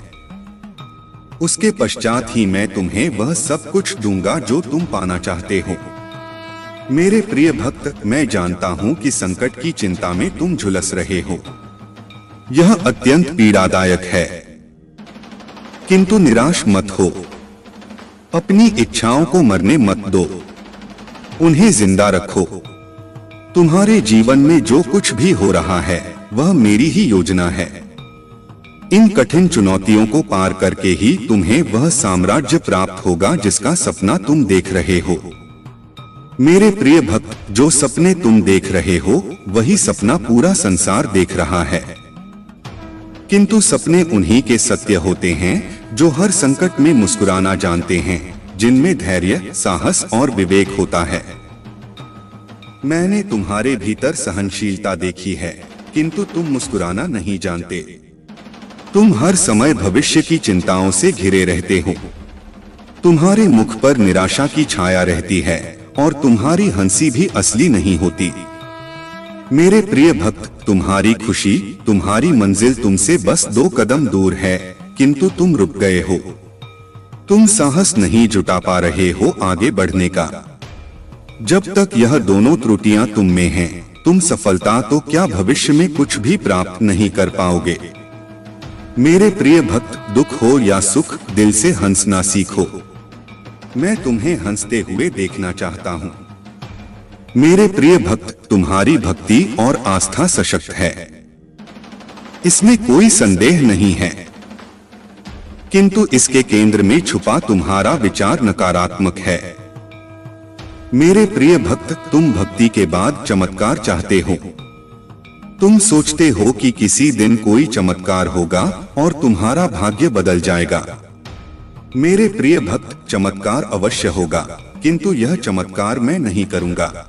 उसके पश्चात ही मैं तुम्हें वह सब कुछ दूंगा जो तुम पाना चाहते हो। मेरे प्रिय भक्त, मैं जानता हूं कि संकट की चिंता में तुम झुलस रहे हो। यह अत्यंत पीड़ादायक है, किंतु निराश मत हो। अपनी इच्छाओं को मरने मत दो, उन्हें जिंदा रखो। तुम्हारे जीवन में जो कुछ भी हो रहा है वह मेरी ही योजना है। इन कठिन चुनौतियों को पार करके ही तुम्हें वह साम्राज्य प्राप्त होगा जिसका सपना तुम देख रहे हो। मेरे प्रिय भक्त, जो सपने तुम देख रहे हो वही सपना पूरा संसार देख रहा है। किंतु सपने उन्हीं के सत्य होते हैं जो हर संकट में मुस्कुराना जानते हैं, जिनमें धैर्य, साहस और विवेक होता है। मैंने तुम्हारे भीतर सहनशीलता देखी है, किंतु तुम मुस्कुराना नहीं जानते। तुम हर समय भविष्य की चिंताओं से घिरे रहते हो। तुम्हारे मुख पर निराशा की छाया रहती है और तुम्हारी हंसी भी असली नहीं होती। मेरे प्रिय भक्त, तुम्हारी खुशी, तुम्हारी मंजिल तुमसे बस 2 कदम दूर है, किंतु तुम रुक गए हो। तुम साहस नहीं जुटा पा रहे हो आगे बढ़ने का। जब तक यह दोनों त्रुटियां तुम में हैं, तुम सफलता तो क्या भविष्य में कुछ भी प्राप्त नहीं कर पाओगे। मेरे प्रिय भक्त, दुख हो या सुख, दिल से हंसना सीखो। मैं तुम्हें हंसते हुए देखना चाहता हूँ। मेरे प्रिय भक्त, तुम्हारी भक्ति और आस्था सशक्त है, इसमें कोई संदेह नहीं है, किंतु इसके केंद्र में छुपा तुम्हारा विचार नकारात्मक है। मेरे प्रिय भक्त, तुम भक्ति के बाद चमत्कार चाहते हो। तुम सोचते हो कि किसी दिन कोई चमत्कार होगा और तुम्हारा भाग्य बदल जाएगा। मेरे प्रिय भक्त, चमत्कार अवश्य होगा, किंतु यह चमत्कार मैं नहीं करूंगा।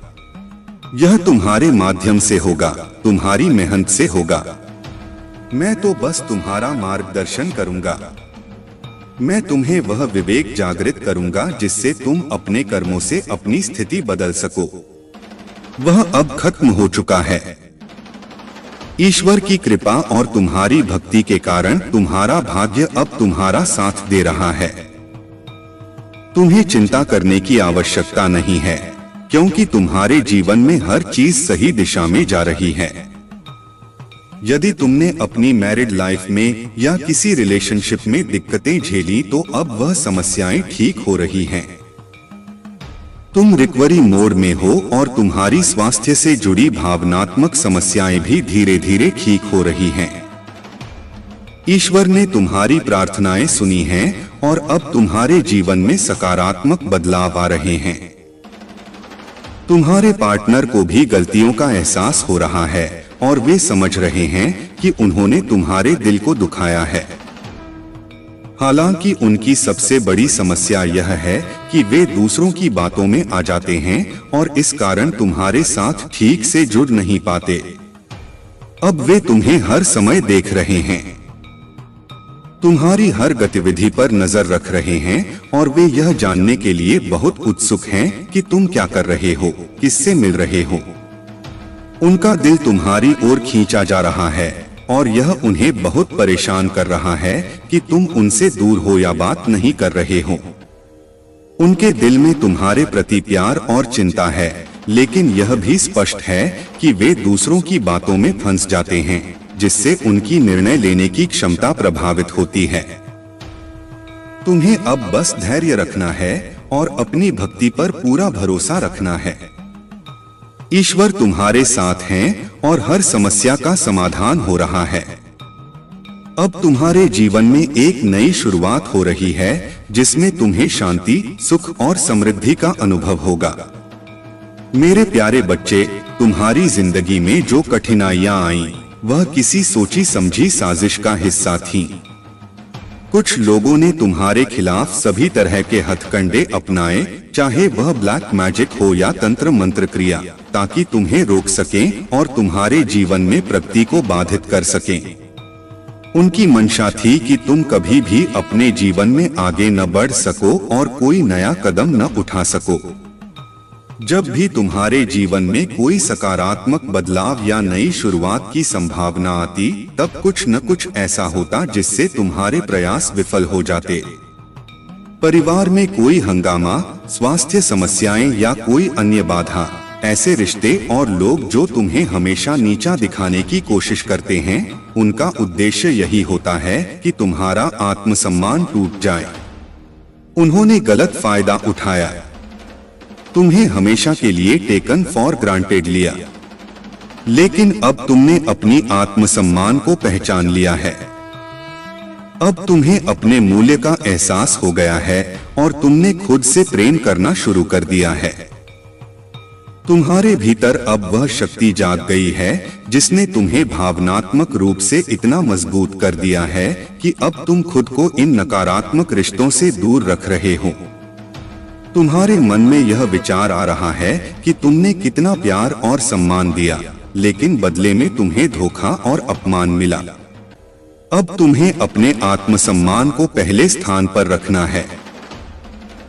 यह तुम्हारे माध्यम से होगा, तुम्हारी मेहनत से होगा। मैं तो बस तुम्हारा मार्गदर्शन करूंगा। मैं तुम्हें वह विवेक जागृत करूंगा जिससे तुम अपने कर्मों से अपनी स्थिति बदल सको। वह अब खत्म हो चुका है। ईश्वर की कृपा और तुम्हारी भक्ति के कारण तुम्हारा भाग्य अब तुम्हारा साथ दे रहा है। तुम्हें चिंता करने की आवश्यकता नहीं है, क्योंकि तुम्हारे जीवन में हर चीज सही दिशा में जा रही है। यदि तुमने अपनी मैरिड लाइफ में या किसी रिलेशनशिप में दिक्कतें झेली तो अब वह समस्याएं ठीक हो रही हैं। तुम रिकवरी मोड में हो और तुम्हारी स्वास्थ्य से जुड़ी भावनात्मक समस्याएं भी धीरे धीरे ठीक हो रही हैं। ईश्वर ने तुम्हारी प्रार्थनाएं सुनी हैं और अब तुम्हारे जीवन में सकारात्मक बदलाव आ रहे हैं। तुम्हारे पार्टनर को भी गलतियों का एहसास हो रहा है और वे समझ रहे हैं कि उन्होंने तुम्हारे दिल को दुखाया है। हालांकि उनकी सबसे बड़ी समस्या यह है कि वे दूसरों की बातों में आ जाते हैं और इस कारण तुम्हारे साथ ठीक से जुड़ नहीं पाते। अब वे तुम्हें हर समय देख रहे हैं, तुम्हारी हर गतिविधि पर नजर रख रहे हैं और वे यह जानने के लिए बहुत उत्सुक हैं कि तुम क्या कर रहे हो, किससे मिल रहे हो। उनका दिल तुम्हारी ओर खींचा जा रहा है और यह उन्हें बहुत परेशान कर रहा है कि तुम उनसे दूर हो या बात नहीं कर रहे हो। उनके दिल में तुम्हारे प्रति प्यार और चिंता है, लेकिन यह भी स्पष्ट है कि वे दूसरों की बातों में फंस जाते हैं, जिससे उनकी निर्णय लेने की क्षमता प्रभावित होती है। तुम्हें अब बस धैर्य रखना है और अपनी भक्ति पर पूरा भरोसा रखना है। ईश्वर तुम्हारे साथ हैं और हर समस्या का समाधान हो रहा है। अब तुम्हारे जीवन में एक नई शुरुआत हो रही है जिसमें तुम्हें शांति, सुख और समृद्धि का अनुभव होगा। मेरे प्यारे बच्चे, तुम्हारी जिंदगी में जो कठिनाइयां आईं, वह किसी सोची समझी साजिश का हिस्सा थीं। कुछ लोगों ने तुम्हारे खिलाफ सभी तरह के हथकंडे अपनाए, चाहे वह ब्लैक मैजिक हो या तंत्र मंत्र क्रिया, ताकि तुम्हें रोक सकें और तुम्हारे जीवन में प्रगति को बाधित कर सकें। उनकी मंशा थी कि तुम कभी भी अपने जीवन में आगे न बढ़ सको और कोई नया कदम न उठा सको। जब भी तुम्हारे जीवन में कोई सकारात्मक बदलाव या नई शुरुआत की संभावना आती, तब कुछ न कुछ ऐसा होता जिससे तुम्हारे प्रयास विफल हो जाते। परिवार में कोई हंगामा, स्वास्थ्य समस्याएं या कोई अन्य बाधा, ऐसे रिश्ते और लोग जो तुम्हें हमेशा नीचा दिखाने की कोशिश करते हैं, उनका उद्देश्य यही होता है कि तुम्हारा आत्मसम्मान टूट जाए। उन्होंने गलत फायदा उठाया, तुम्हें हमेशा के लिए टेकन फॉर ग्रांटेड लिया, लेकिन अब तुमने अपनी आत्मसम्मान को पहचान लिया है। अब तुम्हें अपने मूल्य का एहसास हो गया है और तुमने खुद से प्रेम करना शुरू कर दिया है। तुम्हारे भीतर अब वह शक्ति जाग गई है जिसने तुम्हें भावनात्मक रूप से इतना मजबूत कर दिया है कि अब तुम खुद को इन नकारात्मक रिश्तों से दूर रख रहे हो। तुम्हारे मन में यह विचार आ रहा है कि तुमने कितना प्यार और सम्मान दिया, लेकिन बदले में तुम्हें धोखा और अपमान मिला। अब तुम्हें अपने आत्मसम्मान को पहले स्थान पर रखना है।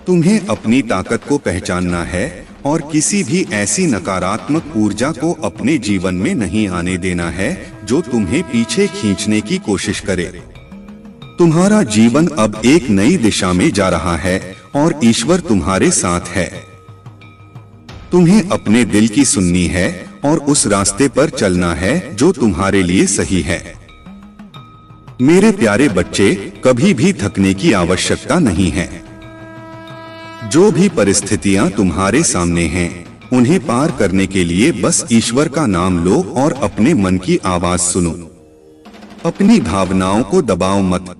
तुम्हें अपनी ताकत को पहचानना है और किसी भी ऐसी नकारात्मक ऊर्जा को अपने जीवन में नहीं आने देना है जो तुम्हें पीछे खींचने की कोशिश करे। तुम्हारा जीवन अब एक नई दिशा में जा रहा है और ईश्वर तुम्हारे साथ है। तुम्हें अपने दिल की सुननी है और उस रास्ते पर चलना है जो तुम्हारे लिए सही है। मेरे प्यारे बच्चे, कभी भी थकने की आवश्यकता नहीं है। जो भी परिस्थितियां तुम्हारे सामने हैं, उन्हें पार करने के लिए बस ईश्वर का नाम लो और अपने मन की आवाज सुनो। अपनी भावनाओं को दबाओ मत।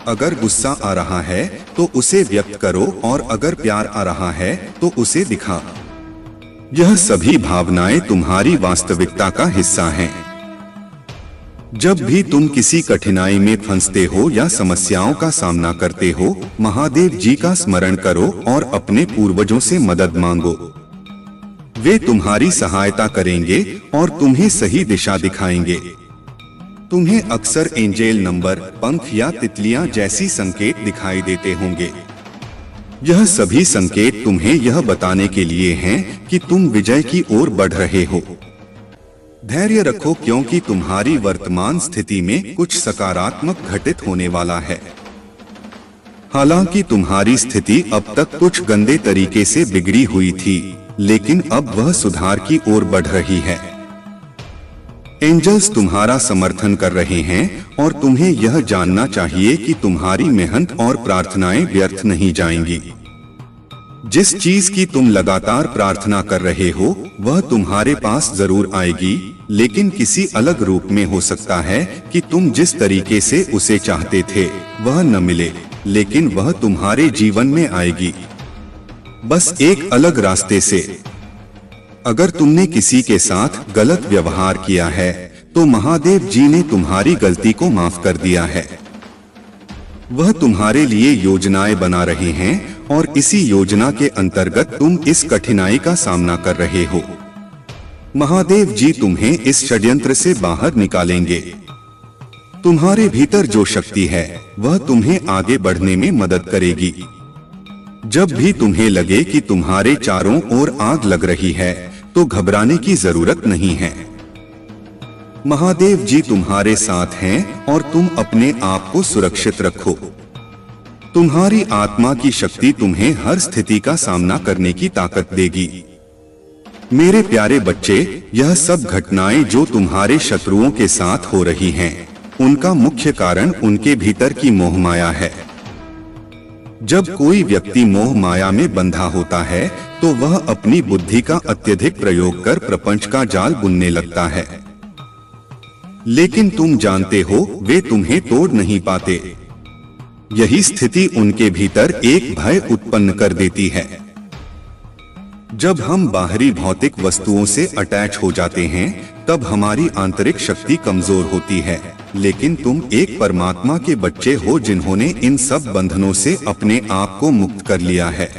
अगर गुस्सा आ रहा है तो उसे व्यक्त करो और अगर प्यार आ रहा है तो उसे दिखा। यह सभी भावनाएं तुम्हारी वास्तविकता का हिस्सा हैं। जब भी तुम किसी कठिनाई में फंसते हो या समस्याओं का सामना करते हो, महादेव जी का स्मरण करो और अपने पूर्वजों से मदद मांगो। वे तुम्हारी सहायता करेंगे और तुम्हें सही दिशा दिखाएंगे। तुम्हें अक्सर एंजेल नंबर, पंख या तितलियां जैसी संकेत दिखाई देते होंगे। यह सभी संकेत तुम्हें यह बताने के लिए हैं कि तुम विजय की ओर बढ़ रहे हो। धैर्य रखो, क्योंकि तुम्हारी वर्तमान स्थिति में कुछ सकारात्मक घटित होने वाला है। हालांकि तुम्हारी स्थिति अब तक कुछ गंदे तरीके से बिगड़ी हुई थी, लेकिन अब वह सुधार की ओर बढ़ रही है। एंजल्स तुम्हारा समर्थन कर रहे हैं और तुम्हें यह जानना चाहिए कि तुम्हारी मेहनत और प्रार्थनाएं व्यर्थ नहीं जाएंगी। जिस चीज की तुम लगातार प्रार्थना कर रहे हो वह तुम्हारे पास जरूर आएगी, लेकिन किसी अलग रूप में हो सकता है कि तुम जिस तरीके से उसे चाहते थे वह न मिले, लेकिन वह तुम्हारे जीवन में आएगी, बस एक अलग रास्ते से। अगर तुमने किसी के साथ गलत व्यवहार किया है तो महादेव जी ने तुम्हारी गलती को माफ कर दिया है। वह तुम्हारे लिए योजनाएं बना रहे हैं और इसी योजना के अंतर्गत तुम इस कठिनाई का सामना कर रहे हो। महादेव जी तुम्हें इस षड्यंत्र से बाहर निकालेंगे। तुम्हारे भीतर जो शक्ति है वह तुम्हें आगे बढ़ने में मदद करेगी। जब भी तुम्हें लगे कि तुम्हारे चारों ओर आग लग रही है तो घबराने की जरूरत नहीं है। महादेव जी तुम्हारे साथ हैं और तुम अपने आप को सुरक्षित रखो। तुम्हारी आत्मा की शक्ति तुम्हें हर स्थिति का सामना करने की ताकत देगी। मेरे प्यारे बच्चे, यह सब घटनाएं जो तुम्हारे शत्रुओं के साथ हो रही हैं, उनका मुख्य कारण उनके भीतर की मोह माया है। जब कोई व्यक्ति मोह माया में बंधा होता है तो वह अपनी बुद्धि का अत्यधिक प्रयोग कर प्रपंच का जाल बुनने लगता है, लेकिन तुम जानते हो वे तुम्हें तोड़ नहीं पाते। यही स्थिति उनके भीतर एक भय उत्पन्न कर देती है। जब हम बाहरी भौतिक वस्तुओं से अटैच हो जाते हैं तब हमारी आंतरिक शक्ति कमजोर होती है, लेकिन तुम एक परमात्मा के बच्चे हो जिन्होंने इन सब बंधनों से अपने आप को मुक्त कर लिया है।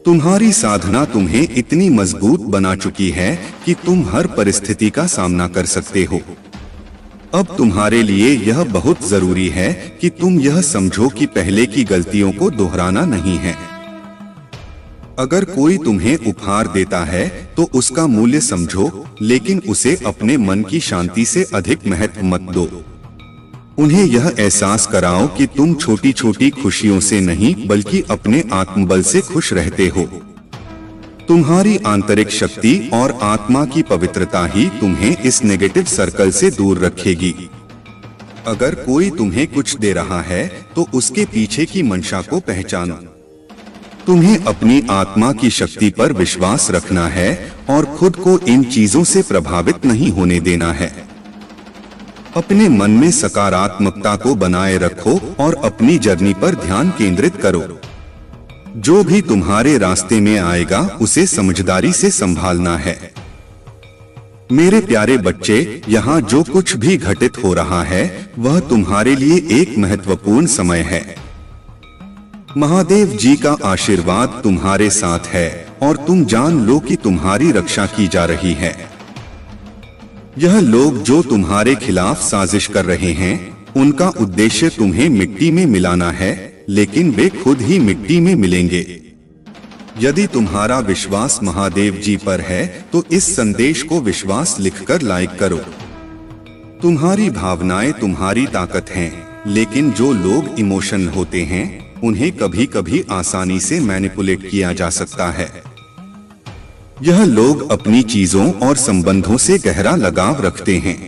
तुम्हारी साधना तुम्हें इतनी मजबूत बना चुकी है कि तुम हर परिस्थिति का सामना कर सकते हो। अब तुम्हारे लिए यह बहुत जरूरी है कि तुम यह समझो कि पहले की गलतियों को दोहराना नहीं है। अगर कोई तुम्हें उपहार देता है तो उसका मूल्य समझो, लेकिन उसे अपने मन की शांति से अधिक महत्व मत दो। उन्हें यह एहसास कराओ कि तुम छोटी छोटी खुशियों से नहीं बल्कि अपने आत्मबल से खुश रहते हो। तुम्हारी आंतरिक शक्ति और आत्मा की पवित्रता ही तुम्हें इस नेगेटिव सर्कल से दूर रखेगी। अगर कोई तुम्हें कुछ दे रहा है तो उसके पीछे की मंशा को पहचानो। तुम्हें अपनी आत्मा की शक्ति पर विश्वास रखना है और खुद को इन चीजों से प्रभावित नहीं होने देना है। अपने मन में सकारात्मकता को बनाए रखो और अपनी जर्नी पर ध्यान केंद्रित करो। जो भी तुम्हारे रास्ते में आएगा उसे समझदारी से संभालना है। मेरे प्यारे बच्चे, यहाँ जो कुछ भी घटित हो रहा है वह तुम्हारे लिए एक महत्वपूर्ण समय है। महादेव जी का आशीर्वाद तुम्हारे साथ है और तुम जान लो कि तुम्हारी रक्षा की जा रही है। यह लोग जो तुम्हारे खिलाफ साजिश कर रहे हैं, उनका उद्देश्य तुम्हें मिट्टी में मिलाना है, लेकिन वे खुद ही मिट्टी में मिलेंगे। यदि तुम्हारा विश्वास महादेव जी पर है तो इस संदेश को विश्वास लिखकर लाइक करो। तुम्हारी भावनाएं तुम्हारी ताकत हैं, लेकिन जो लोग इमोशनल होते हैं उन्हें कभी कभी आसानी से मैनिपुलेट किया जा सकता है। यह लोग अपनी चीजों और संबंधों से गहरा लगाव रखते हैं।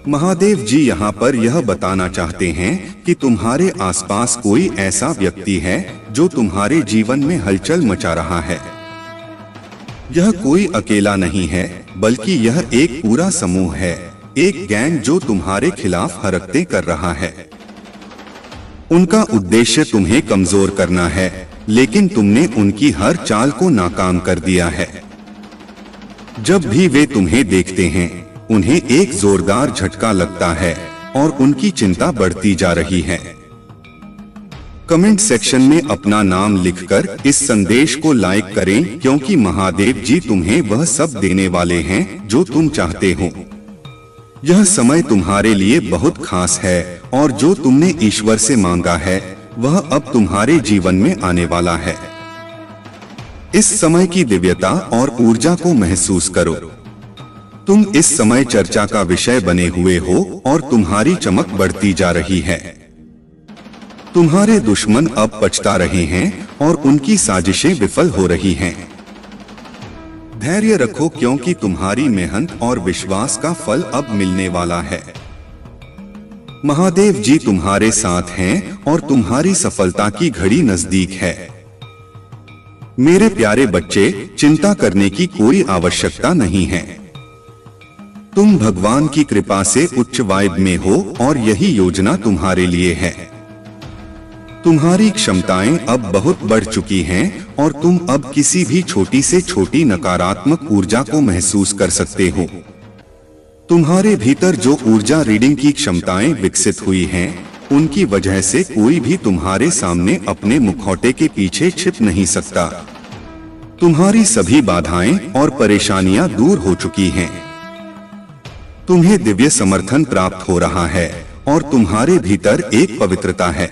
महादेव जी यहाँ पर यह बताना चाहते हैं कि तुम्हारे आसपास कोई ऐसा व्यक्ति है जो तुम्हारे जीवन में हलचल मचा रहा है। यह कोई अकेला नहीं है, बल्कि यह एक पूरा समूह है, एक गैंग जो तुम्हारे खिलाफ हरकतें कर रहा है। उनका उद्देश्य तुम्हें कमजोर करना है, लेकिन तुमने उनकी हर चाल को नाकाम कर दिया है। जब भी वे तुम्हें देखते हैं, उन्हें एक जोरदार झटका लगता है और उनकी चिंता बढ़ती जा रही है। कमेंट सेक्शन में अपना नाम लिखकर इस संदेश को लाइक करें, क्योंकि महादेव जी तुम्हें वह सब देने वाले हैं जो तुम चाहते हो। यह समय तुम्हारे लिए बहुत खास है और जो तुमने ईश्वर से मांगा है वह अब तुम्हारे जीवन में आने वाला है। इस समय की दिव्यता और ऊर्जा को महसूस करो। तुम इस समय चर्चा का विषय बने हुए हो और तुम्हारी चमक बढ़ती जा रही है। तुम्हारे दुश्मन अब पछता रहे हैं और उनकी साजिशें विफल हो रही हैं। धैर्य रखो, क्योंकि तुम्हारी मेहनत और विश्वास का फल अब मिलने वाला है। महादेव जी तुम्हारे साथ हैं और तुम्हारी सफलता की घड़ी नजदीक है। मेरे प्यारे बच्चे, चिंता करने की कोई आवश्यकता नहीं है। तुम भगवान की कृपा से उच्च वाइब में हो और यही योजना तुम्हारे लिए है। तुम्हारी क्षमताएं अब बहुत बढ़ चुकी हैं और तुम अब किसी भी छोटी से छोटी नकारात्मक ऊर्जा को महसूस कर सकते हो। तुम्हारे भीतर जो ऊर्जा रीडिंग की क्षमताएं विकसित हुई हैं, उनकी वजह से कोई भी तुम्हारे सामने अपने मुखौटे के पीछे छिप नहीं सकता। तुम्हारी सभी बाधाएं और परेशानियां दूर हो चुकी हैं। तुम्हें दिव्य समर्थन प्राप्त हो रहा है और तुम्हारे भीतर एक पवित्रता है।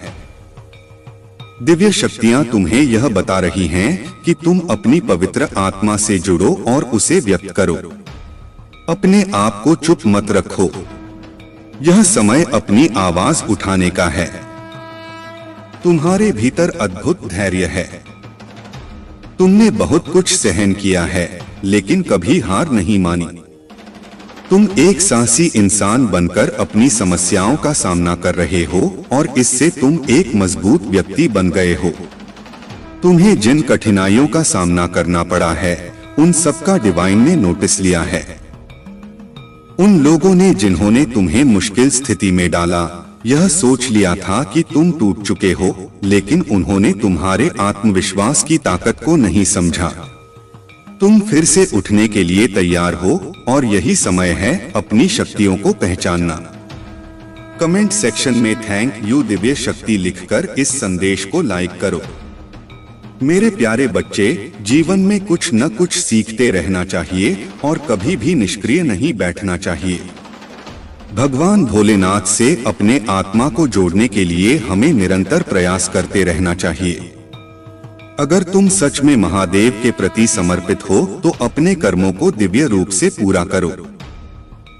दिव्य शक्तियां तुम्हें यह बता रही हैं कि तुम अपनी पवित्र आत्मा से जुड़ो और उसे व्यक्त करो। अपने आप को चुप मत रखो। यह समय अपनी आवाज उठाने का है। तुम्हारे भीतर अद्भुत धैर्य है। तुमने बहुत कुछ सहन किया है, लेकिन कभी हार नहीं मानी। तुम एक साहसी इंसान बनकर अपनी समस्याओं का सामना कर रहे हो और इससे तुम एक मजबूत व्यक्ति बन गए हो। तुम्हें जिन कठिनाइयों का सामना करना पड़ा है, उन सबका डिवाइन ने नोटिस लिया है। उन लोगों ने जिन्होंने तुम्हें मुश्किल स्थिति में डाला, यह सोच लिया था कि तुम टूट चुके हो, लेकिन उन्होंने तुम्हारे आत्मविश्वास की ताकत को नहीं समझा। तुम फिर से उठने के लिए तैयार हो और यही समय है अपनी शक्तियों को पहचानना। कमेंट सेक्शन में थैंक यू दिव्य शक्ति लिखकर इस संदेश को लाइक करो। मेरे प्यारे बच्चे, जीवन में कुछ न कुछ सीखते रहना चाहिए और कभी भी निष्क्रिय नहीं बैठना चाहिए। भगवान भोलेनाथ से अपने आत्मा को जोड़ने के लिए हमें निरंतर प्रयास करते रहना चाहिए। अगर तुम सच में महादेव के प्रति समर्पित हो तो अपने कर्मों को दिव्य रूप से पूरा करो।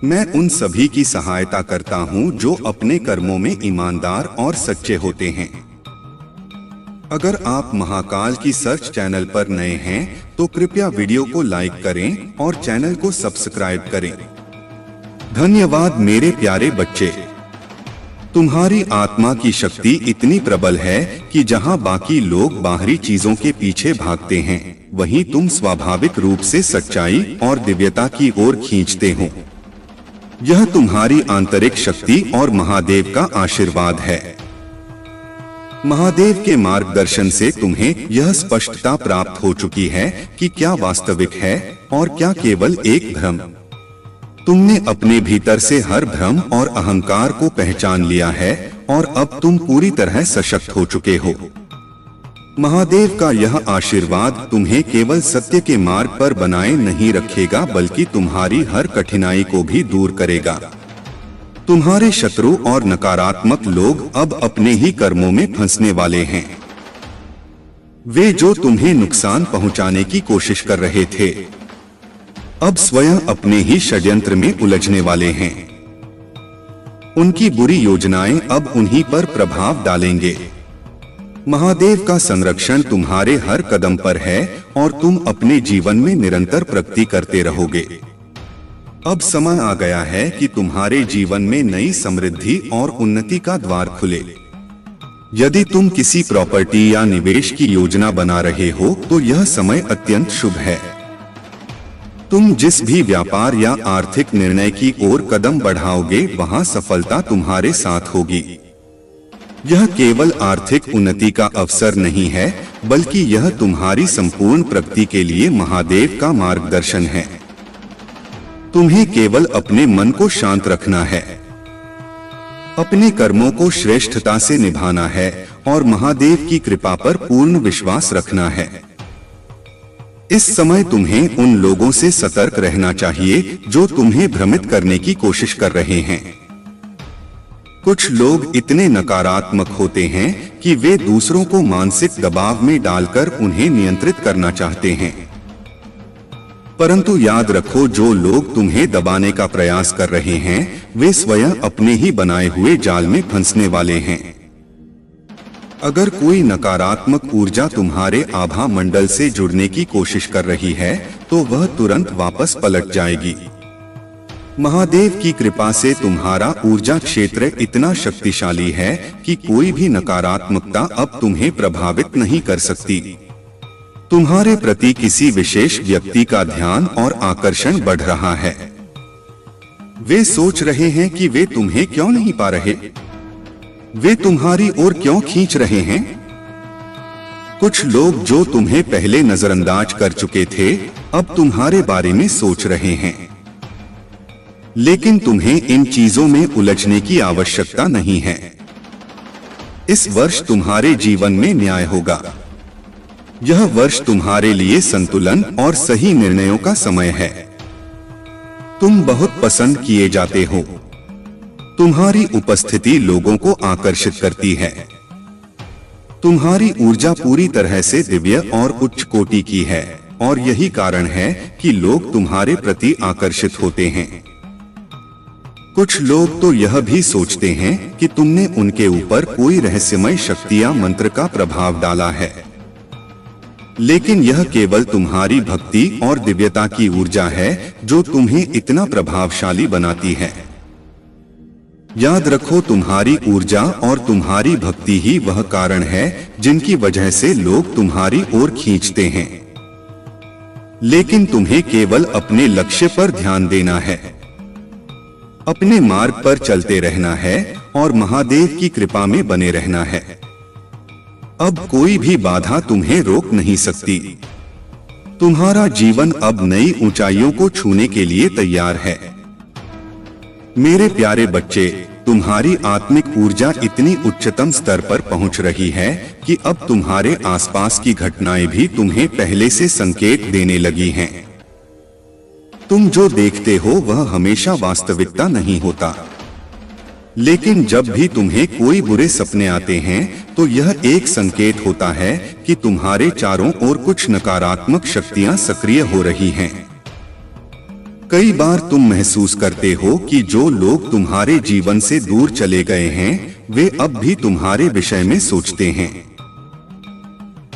मैं उन सभी की सहायता करता हूं जो अपने कर्मों में ईमानदार और सच्चे होते हैं। अगर आप महाकाल की सर्च चैनल पर नए हैं तो कृपया वीडियो को लाइक करें और चैनल को सब्सक्राइब करें। धन्यवाद मेरे प्यारे बच्चे। तुम्हारी आत्मा की शक्ति इतनी प्रबल है कि जहां बाकी लोग बाहरी चीजों के पीछे भागते हैं, वहीं तुम स्वाभाविक रूप से सच्चाई और दिव्यता की ओर खींचते हो। यह तुम्हारी आंतरिक शक्ति और महादेव का आशीर्वाद है। महादेव के मार्गदर्शन से तुम्हें यह स्पष्टता प्राप्त हो चुकी है कि क्या वास्तविक है और क्या केवल एक भ्रम। तुमने अपने भीतर से हर भ्रम और अहंकार को पहचान लिया है और अब तुम पूरी तरह सशक्त हो चुके हो। महादेव का यह आशीर्वाद तुम्हें केवल सत्य के मार्ग पर बनाए नहीं रखेगा, बल्कि तुम्हारी हर कठिनाई को भी दूर करेगा। तुम्हारे शत्रु और नकारात्मक लोग अब अपने ही कर्मों में फंसने वाले हैं। वे जो तुम्हें नुकसान पहुंचाने की कोशिश कर रहे थे, अब स्वयं अपने ही षड्यंत्र में उलझने वाले हैं। उनकी बुरी योजनाएं अब उन्हीं पर प्रभाव डालेंगे। महादेव का संरक्षण तुम्हारे हर कदम पर है और तुम अपने जीवन में निरंतर प्रगति करते रहोगे। अब समय आ गया है कि तुम्हारे जीवन में नई समृद्धि और उन्नति का द्वार खुले। यदि तुम किसी प्रॉपर्टी या निवेश की योजना बना रहे हो तो यह समय अत्यंत शुभ है। तुम जिस भी व्यापार या आर्थिक निर्णय की ओर कदम बढ़ाओगे, वहां सफलता तुम्हारे साथ होगी। यह केवल आर्थिक उन्नति का अवसर नहीं है, बल्कि यह तुम्हारी संपूर्ण प्रगति के लिए महादेव का मार्गदर्शन है। तुम्हें केवल अपने मन को शांत रखना है, अपने कर्मों को श्रेष्ठता से निभाना है और महादेव की कृपा पर पूर्ण विश्वास रखना है। इस समय तुम्हें उन लोगों से सतर्क रहना चाहिए जो तुम्हें भ्रमित करने की कोशिश कर रहे हैं। कुछ लोग इतने नकारात्मक होते हैं कि वे दूसरों को मानसिक दबाव में डालकर उन्हें नियंत्रित करना चाहते हैं। परंतु याद रखो, जो लोग तुम्हें दबाने का प्रयास कर रहे हैं, वे स्वयं अपने ही बनाए हुए जाल में फंसने वाले हैं। अगर कोई नकारात्मक ऊर्जा तुम्हारे आभा मंडल से जुड़ने की कोशिश कर रही है, तो वह तुरंत वापस पलट जाएगी। महादेव की कृपा से तुम्हारा ऊर्जा क्षेत्र इतना शक्तिशाली है कि कोई भी नकारात्मकता अब तुम्हें प्रभावित नहीं कर सकती। तुम्हारे प्रति किसी विशेष व्यक्ति का ध्यान और आकर्षण बढ़ रहा है। वे सोच रहे हैं कि वे तुम्हें क्यों नहीं पा रहे, वे तुम्हारी ओर क्यों खींच रहे हैं। कुछ लोग जो तुम्हें पहले नजरअंदाज कर चुके थे, अब तुम्हारे बारे में सोच रहे हैं। लेकिन तुम्हें इन चीजों में उलझने की आवश्यकता नहीं है। इस वर्ष तुम्हारे जीवन में न्याय होगा। यह वर्ष तुम्हारे लिए संतुलन और सही निर्णयों का समय है। तुम बहुत पसंद किए जाते हो। तुम्हारी उपस्थिति लोगों को आकर्षित करती है। तुम्हारी ऊर्जा पूरी तरह से दिव्य और उच्च कोटि की है और यही कारण है कि लोग तुम्हारे प्रति आकर्षित होते हैं। कुछ लोग तो यह भी सोचते हैं कि तुमने उनके ऊपर कोई रहस्यमय शक्ति या मंत्र का प्रभाव डाला है, लेकिन यह केवल तुम्हारी भक्ति और दिव्यता की ऊर्जा है जो तुम्हें इतना प्रभावशाली बनाती है। याद रखो, तुम्हारी ऊर्जा और तुम्हारी भक्ति ही वह कारण है जिनकी वजह से लोग तुम्हारी ओर खींचते हैं। लेकिन तुम्हें केवल अपने लक्ष्य पर ध्यान देना है, अपने मार्ग पर चलते रहना है और महादेव की कृपा में बने रहना है। अब कोई भी बाधा तुम्हें रोक नहीं सकती। तुम्हारा जीवन अब नई ऊंचाइयों को छूने के लिए तैयार है। मेरे प्यारे बच्चे, तुम्हारी आत्मिक ऊर्जा इतनी उच्चतम स्तर पर पहुंच रही है कि अब तुम्हारे आसपास की घटनाएं भी तुम्हें पहले से संकेत देने लगी हैं। तुम जो देखते हो वह हमेशा वास्तविकता नहीं होता। लेकिन जब भी तुम्हें कोई बुरे सपने आते हैं तो यह एक संकेत होता है कि तुम्हारे चारों ओर कुछ नकारात्मक शक्तियां सक्रिय हो रही हैं। कई बार तुम महसूस करते हो कि जो लोग तुम्हारे जीवन से दूर चले गए हैं वे अब भी तुम्हारे विषय में सोचते हैं।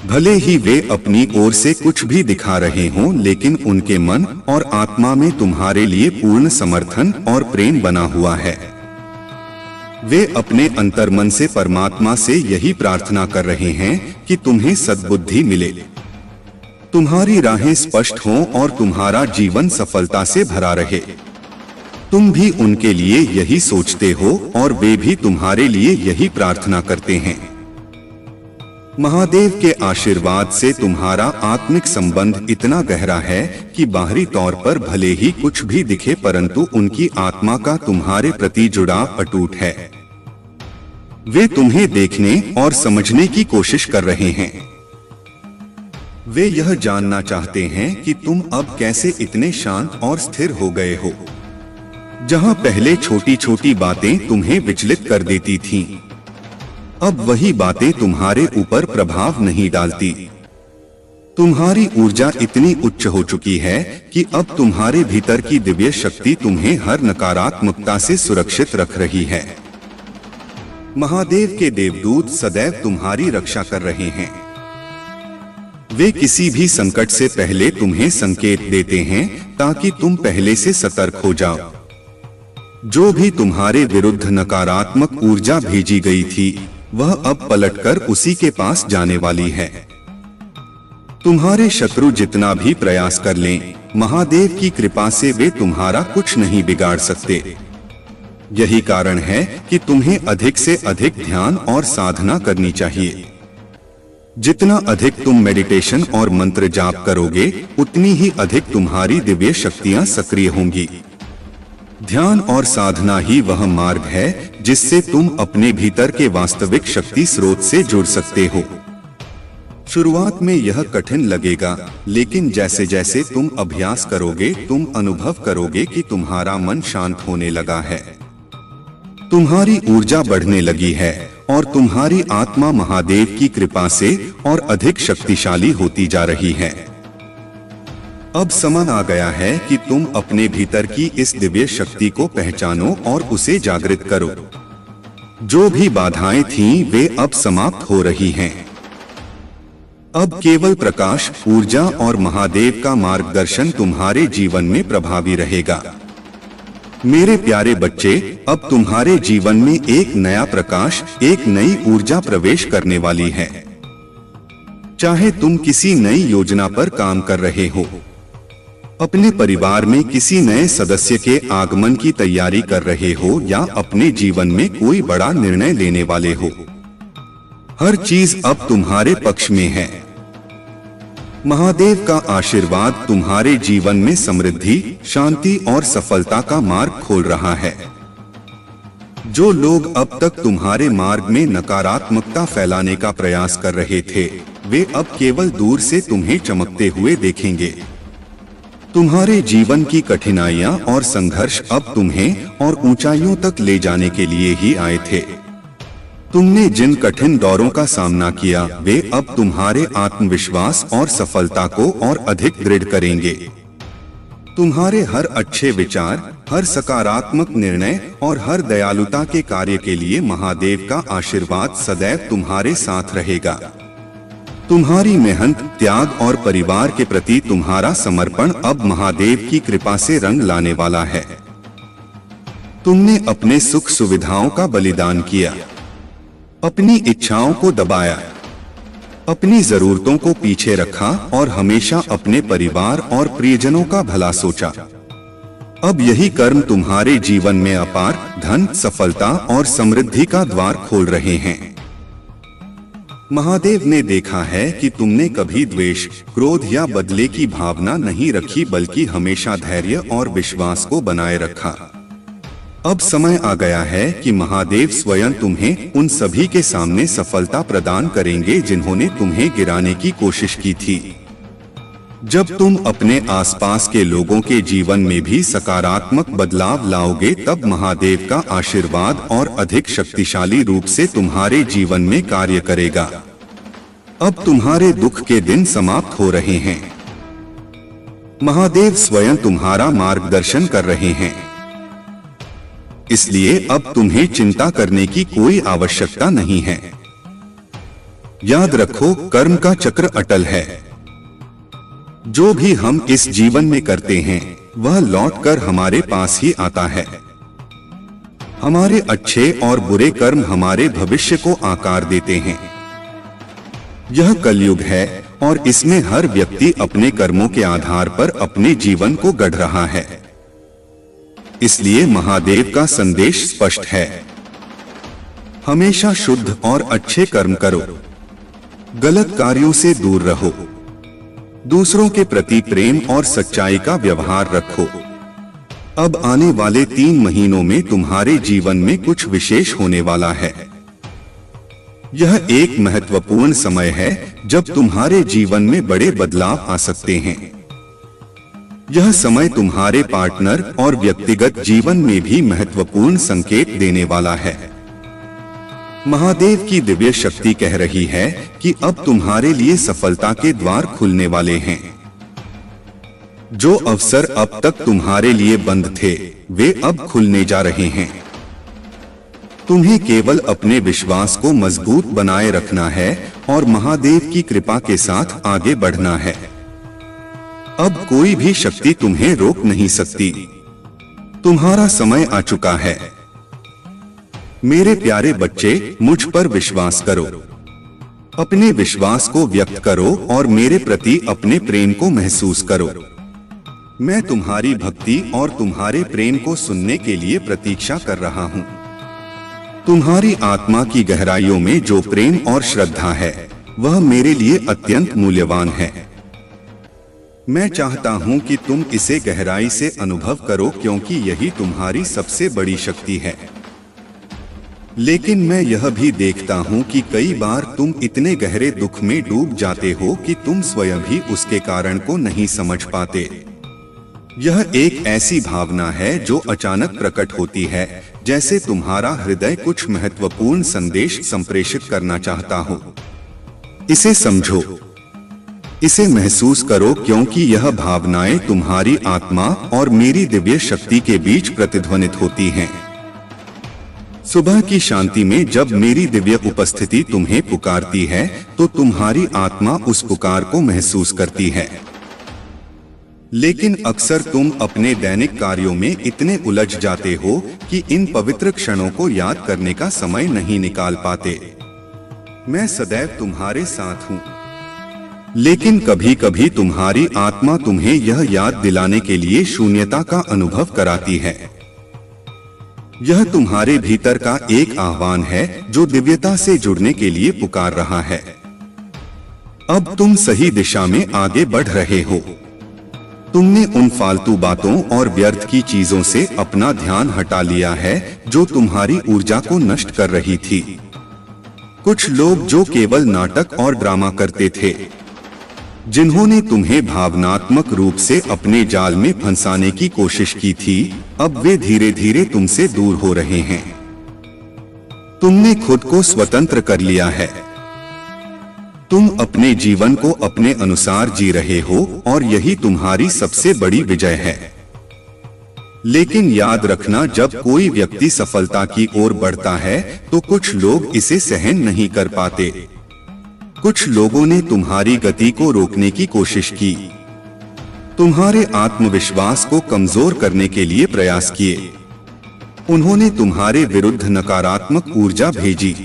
भले ही वे अपनी ओर से कुछ भी दिखा रहे हों, लेकिन उनके मन और आत्मा में तुम्हारे लिए पूर्ण समर्थन और प्रेम बना हुआ है। वे अपने अंतर्मन से परमात्मा से यही प्रार्थना कर रहे हैं कि तुम्हें सद्बुद्धि मिले, तुम्हारी राहें स्पष्ट हों और तुम्हारा जीवन सफलता से भरा रहे। तुम भी उनके लिए यही सोचते हो और वे भी तुम्हारे लिए यही प्रार्थना करते हैं। महादेव के आशीर्वाद से तुम्हारा आत्मिक संबंध इतना गहरा है कि बाहरी तौर पर भले ही कुछ भी दिखे, परंतु उनकी आत्मा का तुम्हारे प्रति जुड़ाव अटूट है। वे तुम्हें देखने और समझने की कोशिश कर रहे हैं। वे यह जानना चाहते हैं कि तुम अब कैसे इतने शांत और स्थिर हो गए हो। जहां पहले छोटी छोटी बातें तुम्हें विचलित कर देती थीं, अब वही बातें तुम्हारे ऊपर प्रभाव नहीं डालती। तुम्हारी ऊर्जा इतनी उच्च हो चुकी है कि अब तुम्हारे भीतर की दिव्य शक्ति तुम्हें हर नकारात्मकता से सुरक्षित रख रही है। महादेव के देवदूत सदैव तुम्हारी रक्षा कर रहे हैं। वे किसी भी संकट से पहले तुम्हें संकेत देते हैं ताकि तुम पहले से सतर्क हो जाओ। जो भी तुम्हारे विरुद्ध नकारात्मक ऊर्जा भेजी गई थी वह अब पलटकर उसी के पास जाने वाली है। तुम्हारे शत्रु जितना भी प्रयास कर लें, महादेव की कृपा से वे तुम्हारा कुछ नहीं बिगाड़ सकते। यही कारण है कि तुम्हें अधिक से अधिक ध्यान और साधना करनी चाहिए। जितना अधिक तुम मेडिटेशन और मंत्र जाप करोगे, उतनी ही अधिक तुम्हारी दिव्य शक्तियां सक्रिय होंगी। ध्यान और साधना ही वह मार्ग है जिससे तुम अपने भीतर के वास्तविक शक्ति स्रोत से जुड़ सकते हो। शुरुआत में यह कठिन लगेगा, लेकिन जैसे जैसे तुम अभ्यास करोगे तुम अनुभव करोगे कि तुम्हारा मन शांत होने लगा है, तुम्हारी ऊर्जा बढ़ने लगी है और तुम्हारी आत्मा महादेव की कृपा से और अधिक शक्तिशाली होती जा रही है। अब समय आ गया है कि तुम अपने भीतर की इस दिव्य शक्ति को पहचानो और उसे जागृत करो। जो भी बाधाएं थीं, वे अब समाप्त हो रही हैं। अब केवल प्रकाश, ऊर्जा और महादेव का मार्गदर्शन तुम्हारे जीवन में प्रभावी रहेगा। मेरे प्यारे बच्चे, अब तुम्हारे जीवन में एक नया प्रकाश, एक नई ऊर्जा प्रवेश करने वाली है। चाहे तुम किसी नई योजना पर काम कर रहे हो, अपने परिवार में किसी नए सदस्य के आगमन की तैयारी कर रहे हो या अपने जीवन में कोई बड़ा निर्णय लेने वाले हो, हर चीज अब तुम्हारे पक्ष में है। महादेव का आशीर्वाद तुम्हारे जीवन में समृद्धि, शांति और सफलता का मार्ग खोल रहा है। जो लोग अब तक तुम्हारे मार्ग में नकारात्मकता फैलाने का प्रयास कर रहे थे, वे अब केवल दूर से तुम्हें चमकते हुए देखेंगे। तुम्हारे जीवन की कठिनाइयां और संघर्ष अब तुम्हें और ऊंचाइयों तक ले जाने के लिए ही आए थे। तुमने जिन कठिन दौरों का सामना किया, वे अब तुम्हारे आत्मविश्वास और सफलता को और अधिक दृढ़ करेंगे। तुम्हारे हर अच्छे विचार, हर सकारात्मक निर्णय और हर दयालुता के कार्य के लिए महादेव का आशीर्वाद सदैव तुम्हारे साथ रहेगा। तुम्हारी मेहनत, त्याग और परिवार के प्रति तुम्हारा समर्पण अब महादेव की कृपा से रंग लाने वाला है। तुमने अपने सुख सुविधाओं का बलिदान किया, अपनी इच्छाओं को दबाया, अपनी जरूरतों को पीछे रखा और हमेशा अपने परिवार और प्रियजनों का भला सोचा। अब यही कर्म तुम्हारे जीवन में अपार धन, सफलता और समृद्धि का द्वार खोल रहे हैं। महादेव ने देखा है कि तुमने कभी द्वेष, क्रोध या बदले की भावना नहीं रखी, बल्कि हमेशा धैर्य और विश्वास को बनाए रखा। अब समय आ गया है कि महादेव स्वयं तुम्हें उन सभी के सामने सफलता प्रदान करेंगे जिन्होंने तुम्हें गिराने की कोशिश की थी। जब तुम अपने आसपास के लोगों के जीवन में भी सकारात्मक बदलाव लाओगे, तब महादेव का आशीर्वाद और अधिक शक्तिशाली रूप से तुम्हारे जीवन में कार्य करेगा। अब तुम्हारे दुख के दिन समाप्त हो रहे हैं। महादेव स्वयं तुम्हारा मार्गदर्शन कर रहे हैं, इसलिए अब तुम्हें चिंता करने की कोई आवश्यकता नहीं है। याद रखो, कर्म का चक्र अटल है। जो भी हम इस जीवन में करते हैं वह लौटकर हमारे पास ही आता है। हमारे अच्छे और बुरे कर्म हमारे भविष्य को आकार देते हैं। यह कलयुग है और इसमें हर व्यक्ति अपने कर्मों के आधार पर अपने जीवन को गढ़ रहा है। इसलिए महादेव का संदेश स्पष्ट है, हमेशा शुद्ध और अच्छे कर्म करो, गलत कार्यों से दूर रहो, दूसरों के प्रति प्रेम और सच्चाई का व्यवहार रखो। अब आने वाले 3 महीनों में तुम्हारे जीवन में कुछ विशेष होने वाला है। यह एक महत्वपूर्ण समय है जब तुम्हारे जीवन में बड़े बदलाव आ सकते हैं। यह समय तुम्हारे पार्टनर और व्यक्तिगत जीवन में भी महत्वपूर्ण संकेत देने वाला है। महादेव की दिव्य शक्ति कह रही है कि अब तुम्हारे लिए सफलता के द्वार खुलने वाले हैं। जो अवसर अब तक तुम्हारे लिए बंद थे, वे अब खुलने जा रहे हैं। तुम्हें केवल अपने विश्वास को मजबूत बनाए रखना है और महादेव की कृपा के साथ आगे बढ़ना है। अब कोई भी शक्ति तुम्हें रोक नहीं सकती। तुम्हारा समय आ चुका है। मेरे प्यारे बच्चे, मुझ पर विश्वास करो, अपने विश्वास को व्यक्त करो और मेरे प्रति अपने प्रेम को महसूस करो। मैं तुम्हारी भक्ति और तुम्हारे प्रेम को सुनने के लिए प्रतीक्षा कर रहा हूँ। तुम्हारी आत्मा की गहराइयों में जो प्रेम और श्रद्धा है, वह मेरे लिए अत्यंत मूल्यवान है। मैं चाहता हूँ कि तुम इसे गहराई से अनुभव करो, क्योंकि यही तुम्हारी सबसे बड़ी शक्ति है। लेकिन मैं यह भी देखता हूँ कि कई बार तुम इतने गहरे दुख में डूब जाते हो कि तुम स्वयं भी उसके कारण को नहीं समझ पाते। यह एक ऐसी भावना है जो अचानक प्रकट होती है, जैसे तुम्हारा हृदय कुछ महत्वपूर्ण संदेश संप्रेषित करना चाहता हो। इसे समझो, इसे महसूस करो, क्योंकि यह भावनाएं तुम्हारी आत्मा और मेरी दिव्य शक्ति के बीच प्रतिध्वनित होती हैं। सुबह की शांति में जब मेरी दिव्य उपस्थिति तुम्हें पुकारती है, तो तुम्हारी आत्मा उस पुकार को महसूस करती है। लेकिन अक्सर तुम अपने दैनिक कार्यों में इतने उलझ जाते हो कि इन पवित्र क्षणों को याद करने का समय नहीं निकाल पाते। मैं सदैव तुम्हारे साथ हूँ, लेकिन कभी कभी तुम्हारी आत्मा तुम्हें यह याद दिलाने के लिए शून्यता का अनुभव कराती है। यह तुम्हारे भीतर का एक आह्वान है जो दिव्यता से जुड़ने के लिए पुकार रहा है। अब तुम सही दिशा में आगे बढ़ रहे हो। तुमने उन फालतू बातों और व्यर्थ की चीजों से अपना ध्यान हटा लिया है जो तुम्हारी ऊर्जा को नष्ट कर रही थी। कुछ लोग जो केवल नाटक और ड्रामा करते थे, जिन्होंने तुम्हें भावनात्मक रूप से अपने जाल में फंसाने की कोशिश की थी, अब वे धीरे धीरे तुमसे दूर हो रहे हैं। तुमने खुद को स्वतंत्र कर लिया है। तुम अपने जीवन को अपने अनुसार जी रहे हो और यही तुम्हारी सबसे बड़ी विजय है। लेकिन याद रखना, जब कोई व्यक्ति सफलता की ओर बढ़ता है तो कुछ लोग इसे सहन नहीं कर पाते। कुछ लोगों ने तुम्हारी गति को रोकने की कोशिश की, तुम्हारे आत्मविश्वास को कमजोर करने के लिए प्रयास किए। उन्होंने तुम्हारे विरुद्ध नकारात्मक ऊर्जा भेजी,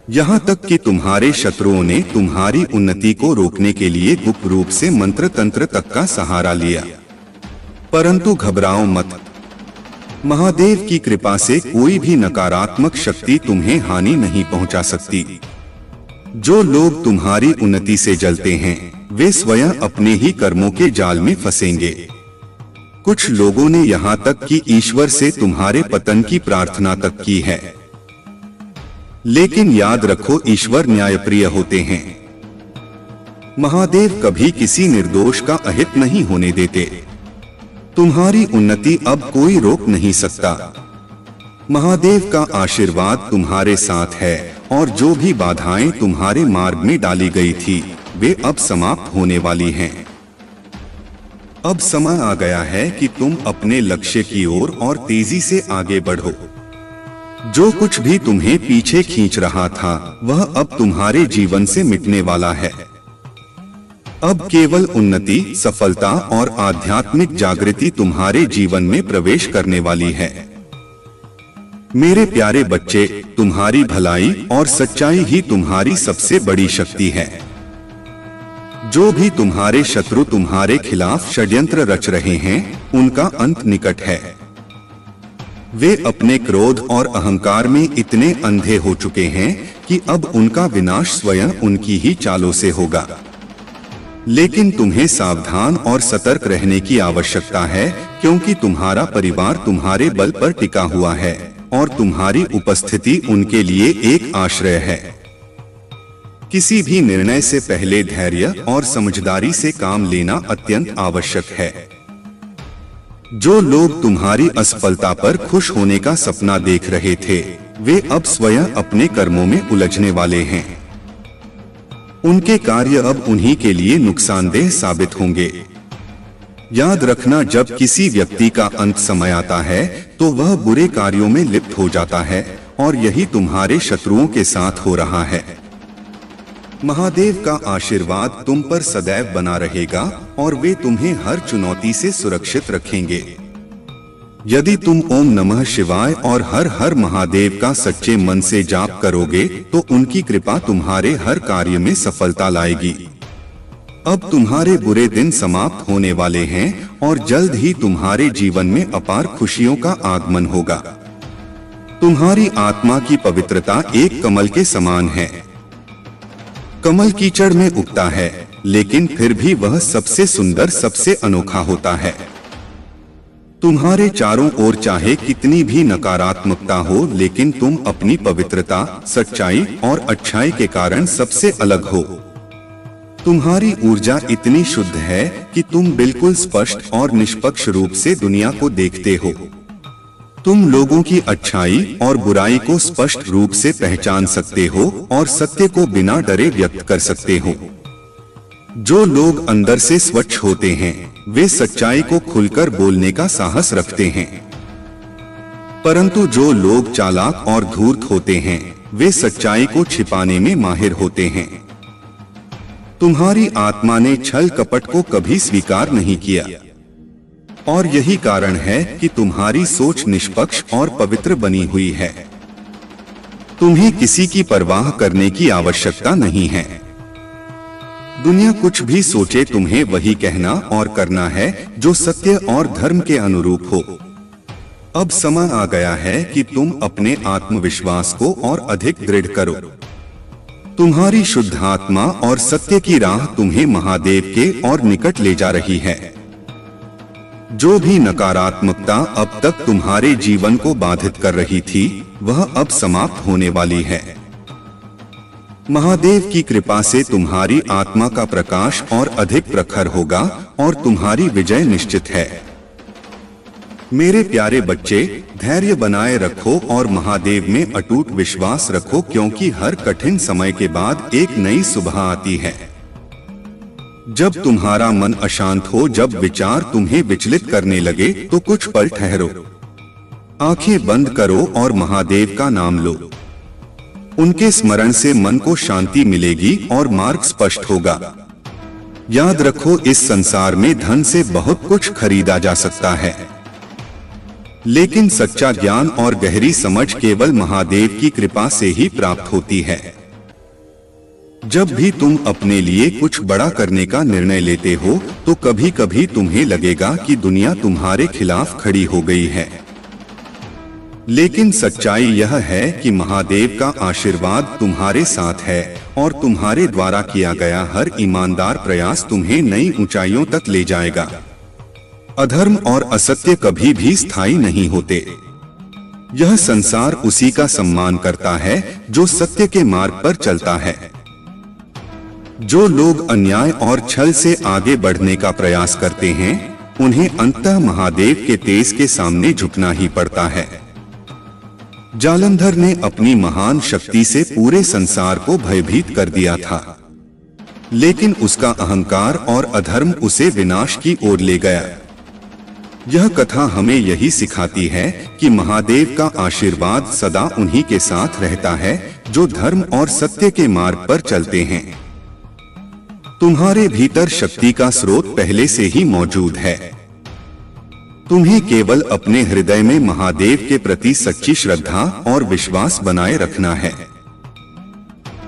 यहाँ तक कि तुम्हारे शत्रुओं ने तुम्हारी उन्नति को रोकने के लिए गुप्त रूप से मंत्र तंत्र तक का सहारा लिया। परंतु घबराओ मत, महादेव की कृपा से कोई भी नकारात्मक शक्ति तुम्हें हानि नहीं पहुंचा सकती। जो लोग तुम्हारी उन्नति से जलते हैं, वे स्वयं अपने ही कर्मों के जाल में फंसेंगे। कुछ लोगों ने यहाँ तक कि ईश्वर से तुम्हारे पतन की प्रार्थना तक की है। लेकिन याद रखो, ईश्वर न्यायप्रिय होते हैं। महादेव कभी किसी निर्दोष का अहित नहीं होने देते। तुम्हारी उन्नति अब कोई रोक नहीं सकता। महादेव का आशीर्वाद तुम्हारे साथ है और जो भी बाधाएं तुम्हारे मार्ग में डाली गई थी वे अब समाप्त होने वाली हैं। अब समय आ गया है कि तुम अपने लक्ष्य की ओर और तेजी से आगे बढ़ो। जो कुछ भी तुम्हें पीछे खींच रहा था वह अब तुम्हारे जीवन से मिटने वाला है। अब केवल उन्नति, सफलता और आध्यात्मिक जागृति तुम्हारे जीवन में प्रवेश करने वाली है। मेरे प्यारे बच्चे, तुम्हारी भलाई और सच्चाई ही तुम्हारी सबसे बड़ी शक्ति है। जो भी तुम्हारे शत्रु तुम्हारे खिलाफ षड्यंत्र रच रहे हैं उनका अंत निकट है। वे अपने क्रोध और अहंकार में इतने अंधे हो चुके हैं कि अब उनका विनाश स्वयं उनकी ही चालों से होगा। लेकिन तुम्हें सावधान और सतर्क रहने की आवश्यकता है, क्योंकि तुम्हारा परिवार तुम्हारे बल पर टिका हुआ है और तुम्हारी उपस्थिति उनके लिए एक आश्रय है। किसी भी निर्णय से पहले धैर्य और समझदारी से काम लेना अत्यंत आवश्यक है। जो लोग तुम्हारी असफलता पर खुश होने का सपना देख रहे थे वे अब स्वयं अपने कर्मों में उलझने वाले हैं। उनके कार्य अब उन्हीं के लिए नुकसानदेह साबित होंगे। याद रखना, जब किसी व्यक्ति का अंत समय आता है तो वह बुरे कार्यों में लिप्त हो जाता है और यही तुम्हारे शत्रुओं के साथ हो रहा है। महादेव का आशीर्वाद तुम पर सदैव बना रहेगा और वे तुम्हें हर चुनौती से सुरक्षित रखेंगे। यदि तुम ओम नमः शिवाय और हर हर महादेव का सच्चे मन से जाप करोगे तो उनकी कृपा तुम्हारे हर कार्य में सफलता लाएगी। अब तुम्हारे बुरे दिन समाप्त होने वाले हैं और जल्द ही तुम्हारे जीवन में अपार खुशियों का आगमन होगा। तुम्हारी आत्मा की पवित्रता एक कमल के समान है। कमल कीचड़ में उगता है, लेकिन फिर भी वह सबसे सुंदर, सबसे अनोखा होता है। तुम्हारे चारों ओर चाहे कितनी भी नकारात्मकता हो, लेकिन तुम अपनी पवित्रता, सच्चाई और अच्छाई के कारण सबसे अलग हो। तुम्हारी ऊर्जा इतनी शुद्ध है कि तुम बिल्कुल स्पष्ट और निष्पक्ष रूप से दुनिया को देखते हो। तुम लोगों की अच्छाई और बुराई को स्पष्ट रूप से पहचान सकते हो और सत्य को बिना डरे व्यक्त कर सकते हो। जो लोग अंदर से स्वच्छ होते हैं वे सच्चाई को खुलकर बोलने का साहस रखते हैं, परंतु जो लोग चालाक और धूर्त होते हैं वे सच्चाई को छिपाने में माहिर होते हैं। तुम्हारी आत्मा ने छल कपट को कभी स्वीकार नहीं किया और यही कारण है कि तुम्हारी सोच निष्पक्ष और पवित्र बनी हुई है। तुम्हें किसी की परवाह करने की आवश्यकता नहीं है। दुनिया कुछ भी सोचे, तुम्हें वही कहना और करना है जो सत्य और धर्म के अनुरूप हो। अब समय आ गया है कि तुम अपने आत्मविश्वास को और अधिक दृढ़ करो। तुम्हारी शुद्ध आत्मा और सत्य की राह तुम्हें महादेव के और निकट ले जा रही है। जो भी नकारात्मकता अब तक तुम्हारे जीवन को बाधित कर रही थी वह अब समाप्त होने वाली है। महादेव की कृपा से तुम्हारी आत्मा का प्रकाश और अधिक प्रखर होगा और तुम्हारी विजय निश्चित है। मेरे प्यारे बच्चे, धैर्य बनाए रखो और महादेव में अटूट विश्वास रखो, क्योंकि हर कठिन समय के बाद एक नई सुबह आती है। जब तुम्हारा मन अशांत हो, जब विचार तुम्हें विचलित करने लगे तो कुछ पल ठहरो, आंखें बंद करो और महादेव का नाम लो। उनके स्मरण से मन को शांति मिलेगी और मार्ग स्पष्ट होगा। याद रखो, इस संसार में धन से बहुत कुछ खरीदा जा सकता है, लेकिन सच्चा ज्ञान और गहरी समझ केवल महादेव की कृपा से ही प्राप्त होती है। जब भी तुम अपने लिए कुछ बड़ा करने का निर्णय लेते हो तो कभी कभी तुम्हें लगेगा कि दुनिया तुम्हारे खिलाफ खड़ी हो गई है, लेकिन सच्चाई यह है कि महादेव का आशीर्वाद तुम्हारे साथ है और तुम्हारे द्वारा किया गया हर ईमानदार प्रयास तुम्हें नई ऊंचाइयों तक ले जाएगा। अधर्म और असत्य कभी भी स्थायी नहीं होते। यह संसार उसी का सम्मान करता है जो सत्य के मार्ग पर चलता है। जो लोग अन्याय और छल से आगे बढ़ने का प्रयास करते हैं, उन्हें अंततः महादेव के तेज के सामने झुकना ही पड़ता है। जालंधर ने अपनी महान शक्ति से पूरे संसार को भयभीत कर दिया था, लेकिन उसका अहंकार और अधर्म उसे विनाश की ओर ले गया। यह कथा हमें यही सिखाती है कि महादेव का आशीर्वाद सदा उन्हीं के साथ रहता है जो धर्म और सत्य के मार्ग पर चलते हैं। तुम्हारे भीतर शक्ति का स्रोत पहले से ही मौजूद है। तुम्हें केवल अपने हृदय में महादेव के प्रति सच्ची श्रद्धा और विश्वास बनाए रखना है।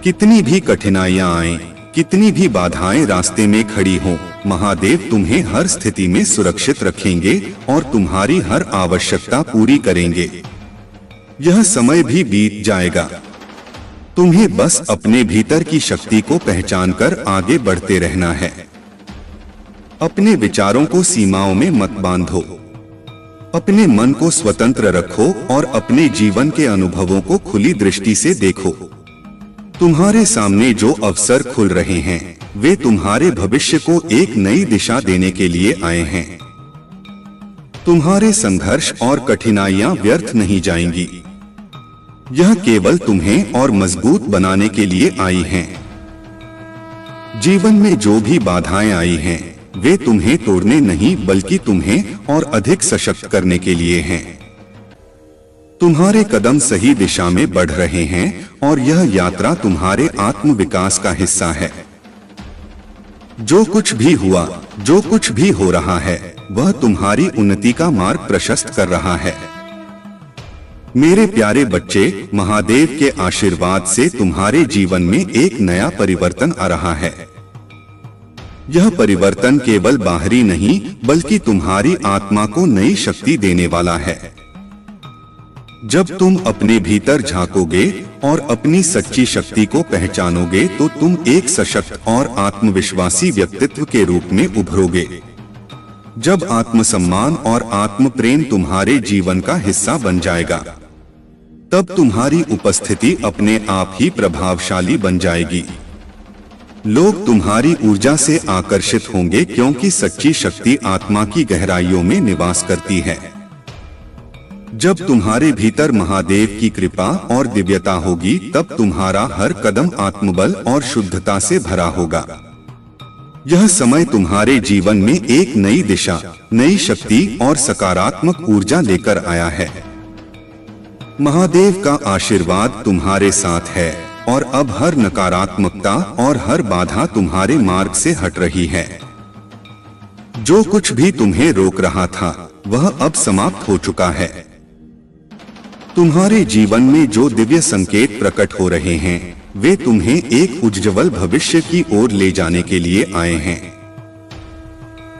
कितनी भी कठिनाइयां आएं, कितनी भी बाधाएं रास्ते में खड़ी हों, महादेव तुम्हें हर स्थिति में सुरक्षित रखेंगे और तुम्हारी हर आवश्यकता पूरी करेंगे। यह समय भी बीत जाएगा। तुम्हें बस अपने भीतर की शक्ति को पहचानकर आगे बढ़ते रहना है। अपने विचारों को सीमाओं में मत बांधो। अपने मन को स्वतंत्र रखो और अपने जीवन के अनुभवों को खुली दृष्टि से देखो। तुम्हारे सामने जो अवसर खुल रहे हैं, वे तुम्हारे भविष्य को एक नई दिशा देने के लिए आए हैं। तुम्हारे संघर्ष और कठिनाइयां व्यर्थ नहीं जाएंगी। यह केवल तुम्हें और मजबूत बनाने के लिए आई हैं। जीवन में जो भी बाधाएं आई हैं, वे तुम्हें तोड़ने नहीं बल्कि तुम्हें और अधिक सशक्त करने के लिए हैं। तुम्हारे कदम सही दिशा में बढ़ रहे हैं और यह यात्रा तुम्हारे आत्म विकास का हिस्सा है। जो कुछ भी हुआ, जो कुछ भी हो रहा है, वह तुम्हारी उन्नति का मार्ग प्रशस्त कर रहा है। मेरे प्यारे बच्चे, महादेव के आशीर्वाद से तुम्हारे जीवन में एक नया परिवर्तन आ रहा है। यह परिवर्तन केवल बाहरी नहीं बल्कि तुम्हारी आत्मा को नई शक्ति देने वाला है। जब तुम अपने भीतर झांकोगे और अपनी सच्ची शक्ति को पहचानोगे तो तुम एक सशक्त और आत्मविश्वासी व्यक्तित्व के रूप में उभरोगे। जब आत्मसम्मान और आत्म प्रेम तुम्हारे जीवन का हिस्सा बन जाएगा, तब तुम्हारी उपस्थिति अपने आप ही प्रभावशाली बन जाएगी। लोग तुम्हारी ऊर्जा से आकर्षित होंगे क्योंकि सच्ची शक्ति आत्मा की गहराइयों में निवास करती है। जब तुम्हारे भीतर महादेव की कृपा और दिव्यता होगी, तब तुम्हारा हर कदम आत्मबल और शुद्धता से भरा होगा। यह समय तुम्हारे जीवन में एक नई दिशा, नई शक्ति और सकारात्मक ऊर्जा लेकर आया है। महादेव का आशीर्वाद तुम्हारे साथ है और अब हर नकारात्मकता और हर बाधा तुम्हारे मार्ग से हट रही है। जो कुछ भी तुम्हें रोक रहा था, वह अब समाप्त हो चुका है। तुम्हारे जीवन में जो दिव्य संकेत प्रकट हो रहे हैं, वे तुम्हें एक उज्ज्वल भविष्य की ओर ले जाने के लिए आए हैं।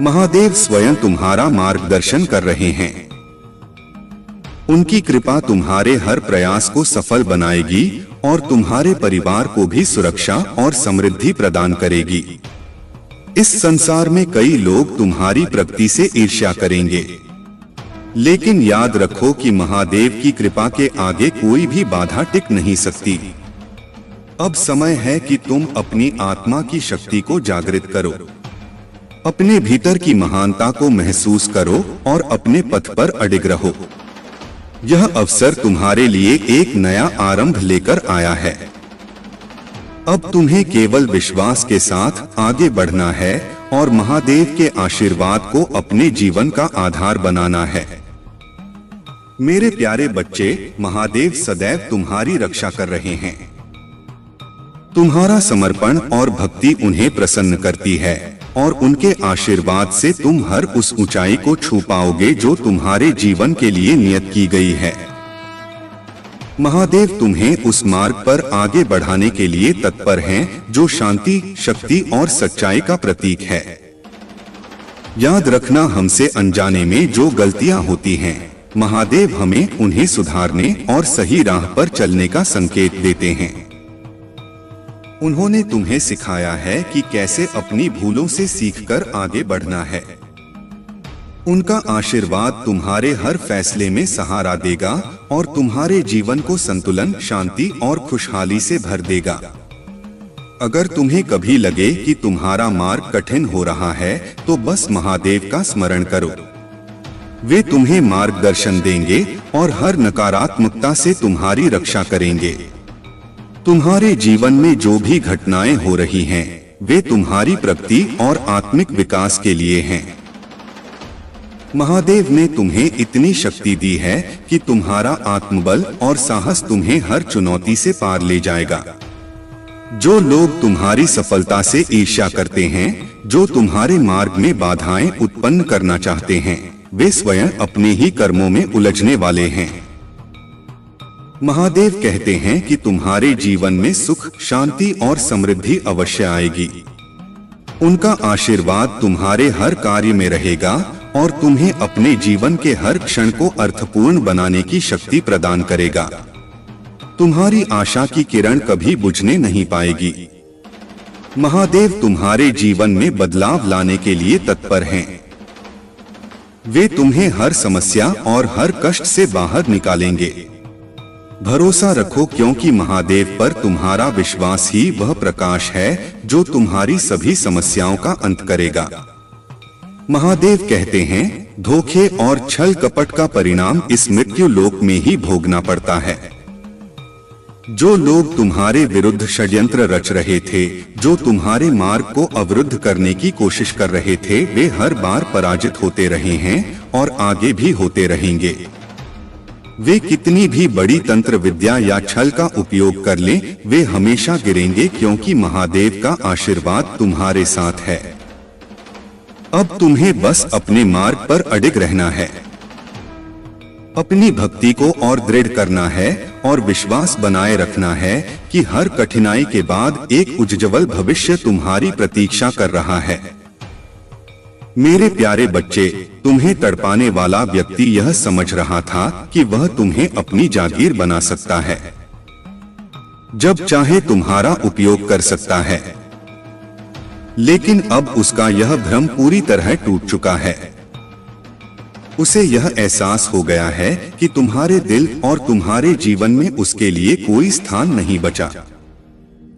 महादेव स्वयं तुम्हारा मार्गदर्शन कर रहे हैं। उनकी कृपा तुम्हारे हर प्रयास को सफल बनाएगी और तुम्हारे परिवार को भी सुरक्षा और समृद्धि प्रदान करेगी। इस संसार में कई लोग तुम्हारी प्रगति से ईर्ष्या करेंगे, लेकिन याद रखो कि महादेव की कृपा के आगे कोई भी बाधा टिक नहीं सकती। अब समय है कि तुम अपनी आत्मा की शक्ति को जागृत करो, अपने भीतर की महानता को महसूस करो और अपने पथ पर अडिग रहो। यह अवसर तुम्हारे लिए एक नया आरंभ लेकर आया है। अब तुम्हें केवल विश्वास के साथ आगे बढ़ना है और महादेव के आशीर्वाद को अपने जीवन का आधार बनाना है। मेरे प्यारे बच्चे, महादेव सदैव तुम्हारी रक्षा कर रहे हैं। तुम्हारा समर्पण और भक्ति उन्हें प्रसन्न करती है और उनके आशीर्वाद से तुम हर उस ऊंचाई को छू पाओगे जो तुम्हारे जीवन के लिए नियत की गई है। महादेव तुम्हें उस मार्ग पर आगे बढ़ाने के लिए तत्पर हैं, जो शांति, शक्ति और सच्चाई का प्रतीक है। याद रखना, हमसे अनजाने में जो गलतियां होती हैं, महादेव हमें उन्हें सुधारने और सही राह पर चलने का संकेत देते हैं। उन्होंने तुम्हें सिखाया है कि कैसे अपनी भूलों से सीखकर आगे बढ़ना है। उनका आशीर्वाद तुम्हारे हर फैसले में सहारा देगा और तुम्हारे जीवन को संतुलन, शांति और खुशहाली से भर देगा। अगर तुम्हें कभी लगे कि तुम्हारा मार्ग कठिन हो रहा है, तो बस महादेव का स्मरण करो। वे तुम्हें मार्गदर्शन देंगे और हर नकारात्मकता से तुम्हारी रक्षा करेंगे। तुम्हारे जीवन में जो भी घटनाएं हो रही हैं, वे तुम्हारी प्रगति और आत्मिक विकास के लिए हैं। महादेव ने तुम्हें इतनी शक्ति दी है कि तुम्हारा आत्मबल और साहस तुम्हें हर चुनौती से पार ले जाएगा। जो लोग तुम्हारी सफलता से ईर्ष्या करते हैं, जो तुम्हारे मार्ग में बाधाएं उत्पन्न करना चाहते हैं, वे स्वयं अपने ही कर्मों में उलझने वाले हैं। महादेव कहते हैं कि तुम्हारे जीवन में सुख, शांति और समृद्धि अवश्य आएगी। उनका आशीर्वाद तुम्हारे हर कार्य में रहेगा और तुम्हें अपने जीवन के हर क्षण को अर्थपूर्ण बनाने की शक्ति प्रदान करेगा। तुम्हारी आशा की किरण कभी बुझने नहीं पाएगी। महादेव तुम्हारे जीवन में बदलाव लाने के लिए तत्पर हैं। वे तुम्हें हर समस्या और हर कष्ट से बाहर निकालेंगे। भरोसा रखो, क्योंकि महादेव पर तुम्हारा विश्वास ही वह प्रकाश है जो तुम्हारी सभी समस्याओं का अंत करेगा। महादेव कहते हैं, धोखे और छल कपट का परिणाम इस मृत्यु लोक में ही भोगना पड़ता है। जो लोग तुम्हारे विरुद्ध षड्यंत्र रच रहे थे, जो तुम्हारे मार्ग को अवरुद्ध करने की कोशिश कर रहे थे, वे हर बार पराजित होते रहे हैं और आगे भी होते रहेंगे। वे कितनी भी बड़ी तंत्र विद्या या छल का उपयोग कर लें, वे हमेशा गिरेंगे, क्योंकि महादेव का आशीर्वाद तुम्हारे साथ है। अब तुम्हें बस अपने मार्ग पर अडिग रहना है, अपनी भक्ति को और दृढ़ करना है और विश्वास बनाए रखना है कि हर कठिनाई के बाद एक उज्ज्वल भविष्य तुम्हारी प्रतीक्षा कर रहा है। मेरे प्यारे बच्चे, तुम्हें तड़पाने वाला व्यक्ति यह समझ रहा था कि वह तुम्हें अपनी जागीर बना सकता है, जब चाहे तुम्हारा उपयोग कर सकता है। लेकिन अब उसका यह भ्रम पूरी तरह टूट चुका है। उसे यह एहसास हो गया है कि तुम्हारे दिल और तुम्हारे जीवन में उसके लिए कोई स्थान नहीं बचा।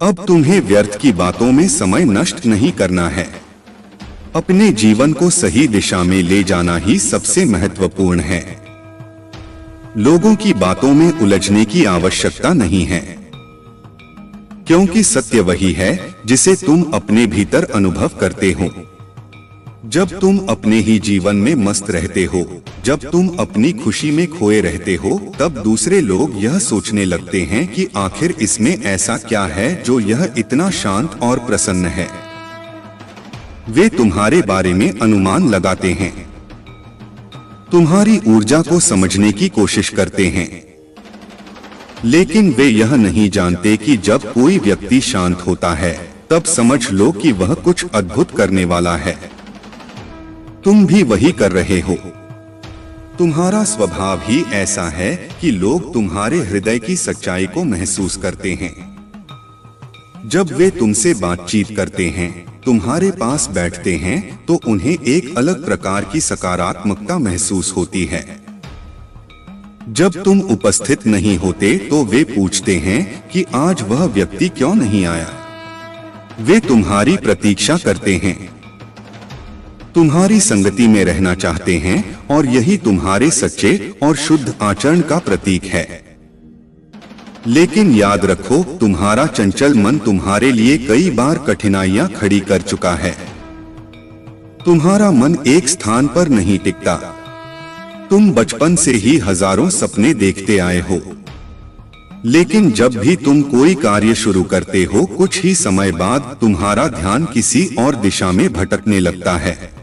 अब तुम्हें व्यर्थ की बातों में समय नष्ट नहीं करना है। अपने जीवन को सही दिशा में ले जाना ही सबसे महत्वपूर्ण है। लोगों की बातों में उलझने की आवश्यकता नहीं है, क्योंकि सत्य वही है जिसे तुम अपने भीतर अनुभव करते हो। जब तुम अपने ही जीवन में मस्त रहते हो, जब तुम अपनी खुशी में खोए रहते हो, तब दूसरे लोग यह सोचने लगते हैं कि आखिर इसमें ऐसा क्या है जो यह इतना शांत और प्रसन्न है। वे तुम्हारे बारे में अनुमान लगाते हैं, तुम्हारी ऊर्जा को समझने की कोशिश करते हैं, लेकिन वे यह नहीं जानते कि जब कोई व्यक्ति शांत होता है, तब समझ लो कि वह कुछ अद्भुत करने वाला है। तुम भी वही कर रहे हो। तुम्हारा स्वभाव ही ऐसा है कि लोग तुम्हारे हृदय की सच्चाई को महसूस करते हैं। जब वे तुमसे बातचीत करते हैं, तुम्हारे पास बैठते हैं, तो उन्हें एक अलग प्रकार की सकारात्मकता महसूस होती है। जब तुम उपस्थित नहीं होते, तो वे पूछते हैं कि आज वह व्यक्ति क्यों नहीं आया। वे तुम्हारी प्रतीक्षा करते हैं, तुम्हारी संगति में रहना चाहते हैं, और यही तुम्हारे सच्चे और शुद्ध आचरण का प्रतीक है। लेकिन याद रखो, तुम्हारा चंचल मन तुम्हारे लिए कई बार कठिनाइयां खड़ी कर चुका है। तुम्हारा मन एक स्थान पर नहीं टिकता। तुम बचपन से ही हजारों सपने देखते आए हो, लेकिन जब भी तुम कोई कार्य शुरू करते हो, कुछ ही समय बाद तुम्हारा ध्यान किसी और दिशा में भटकने लगता है।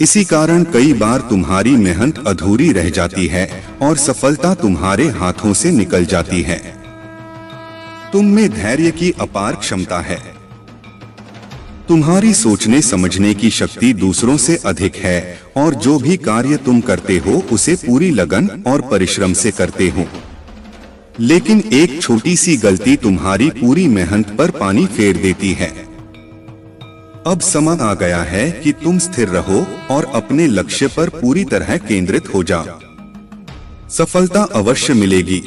इसी कारण कई बार तुम्हारी मेहनत अधूरी रह जाती है और सफलता तुम्हारे हाथों से निकल जाती है। तुम में धैर्य की अपार क्षमता है। तुम्हारी सोचने समझने की शक्ति दूसरों से अधिक है, और जो भी कार्य तुम करते हो उसे पूरी लगन और परिश्रम से करते हो। लेकिन एक छोटी सी गलती तुम्हारी पूरी मेहनत पर पानी फेर देती है। अब समय आ गया है कि तुम स्थिर रहो और अपने लक्ष्य पर पूरी तरह केंद्रित हो जाओ। सफलता अवश्य मिलेगी।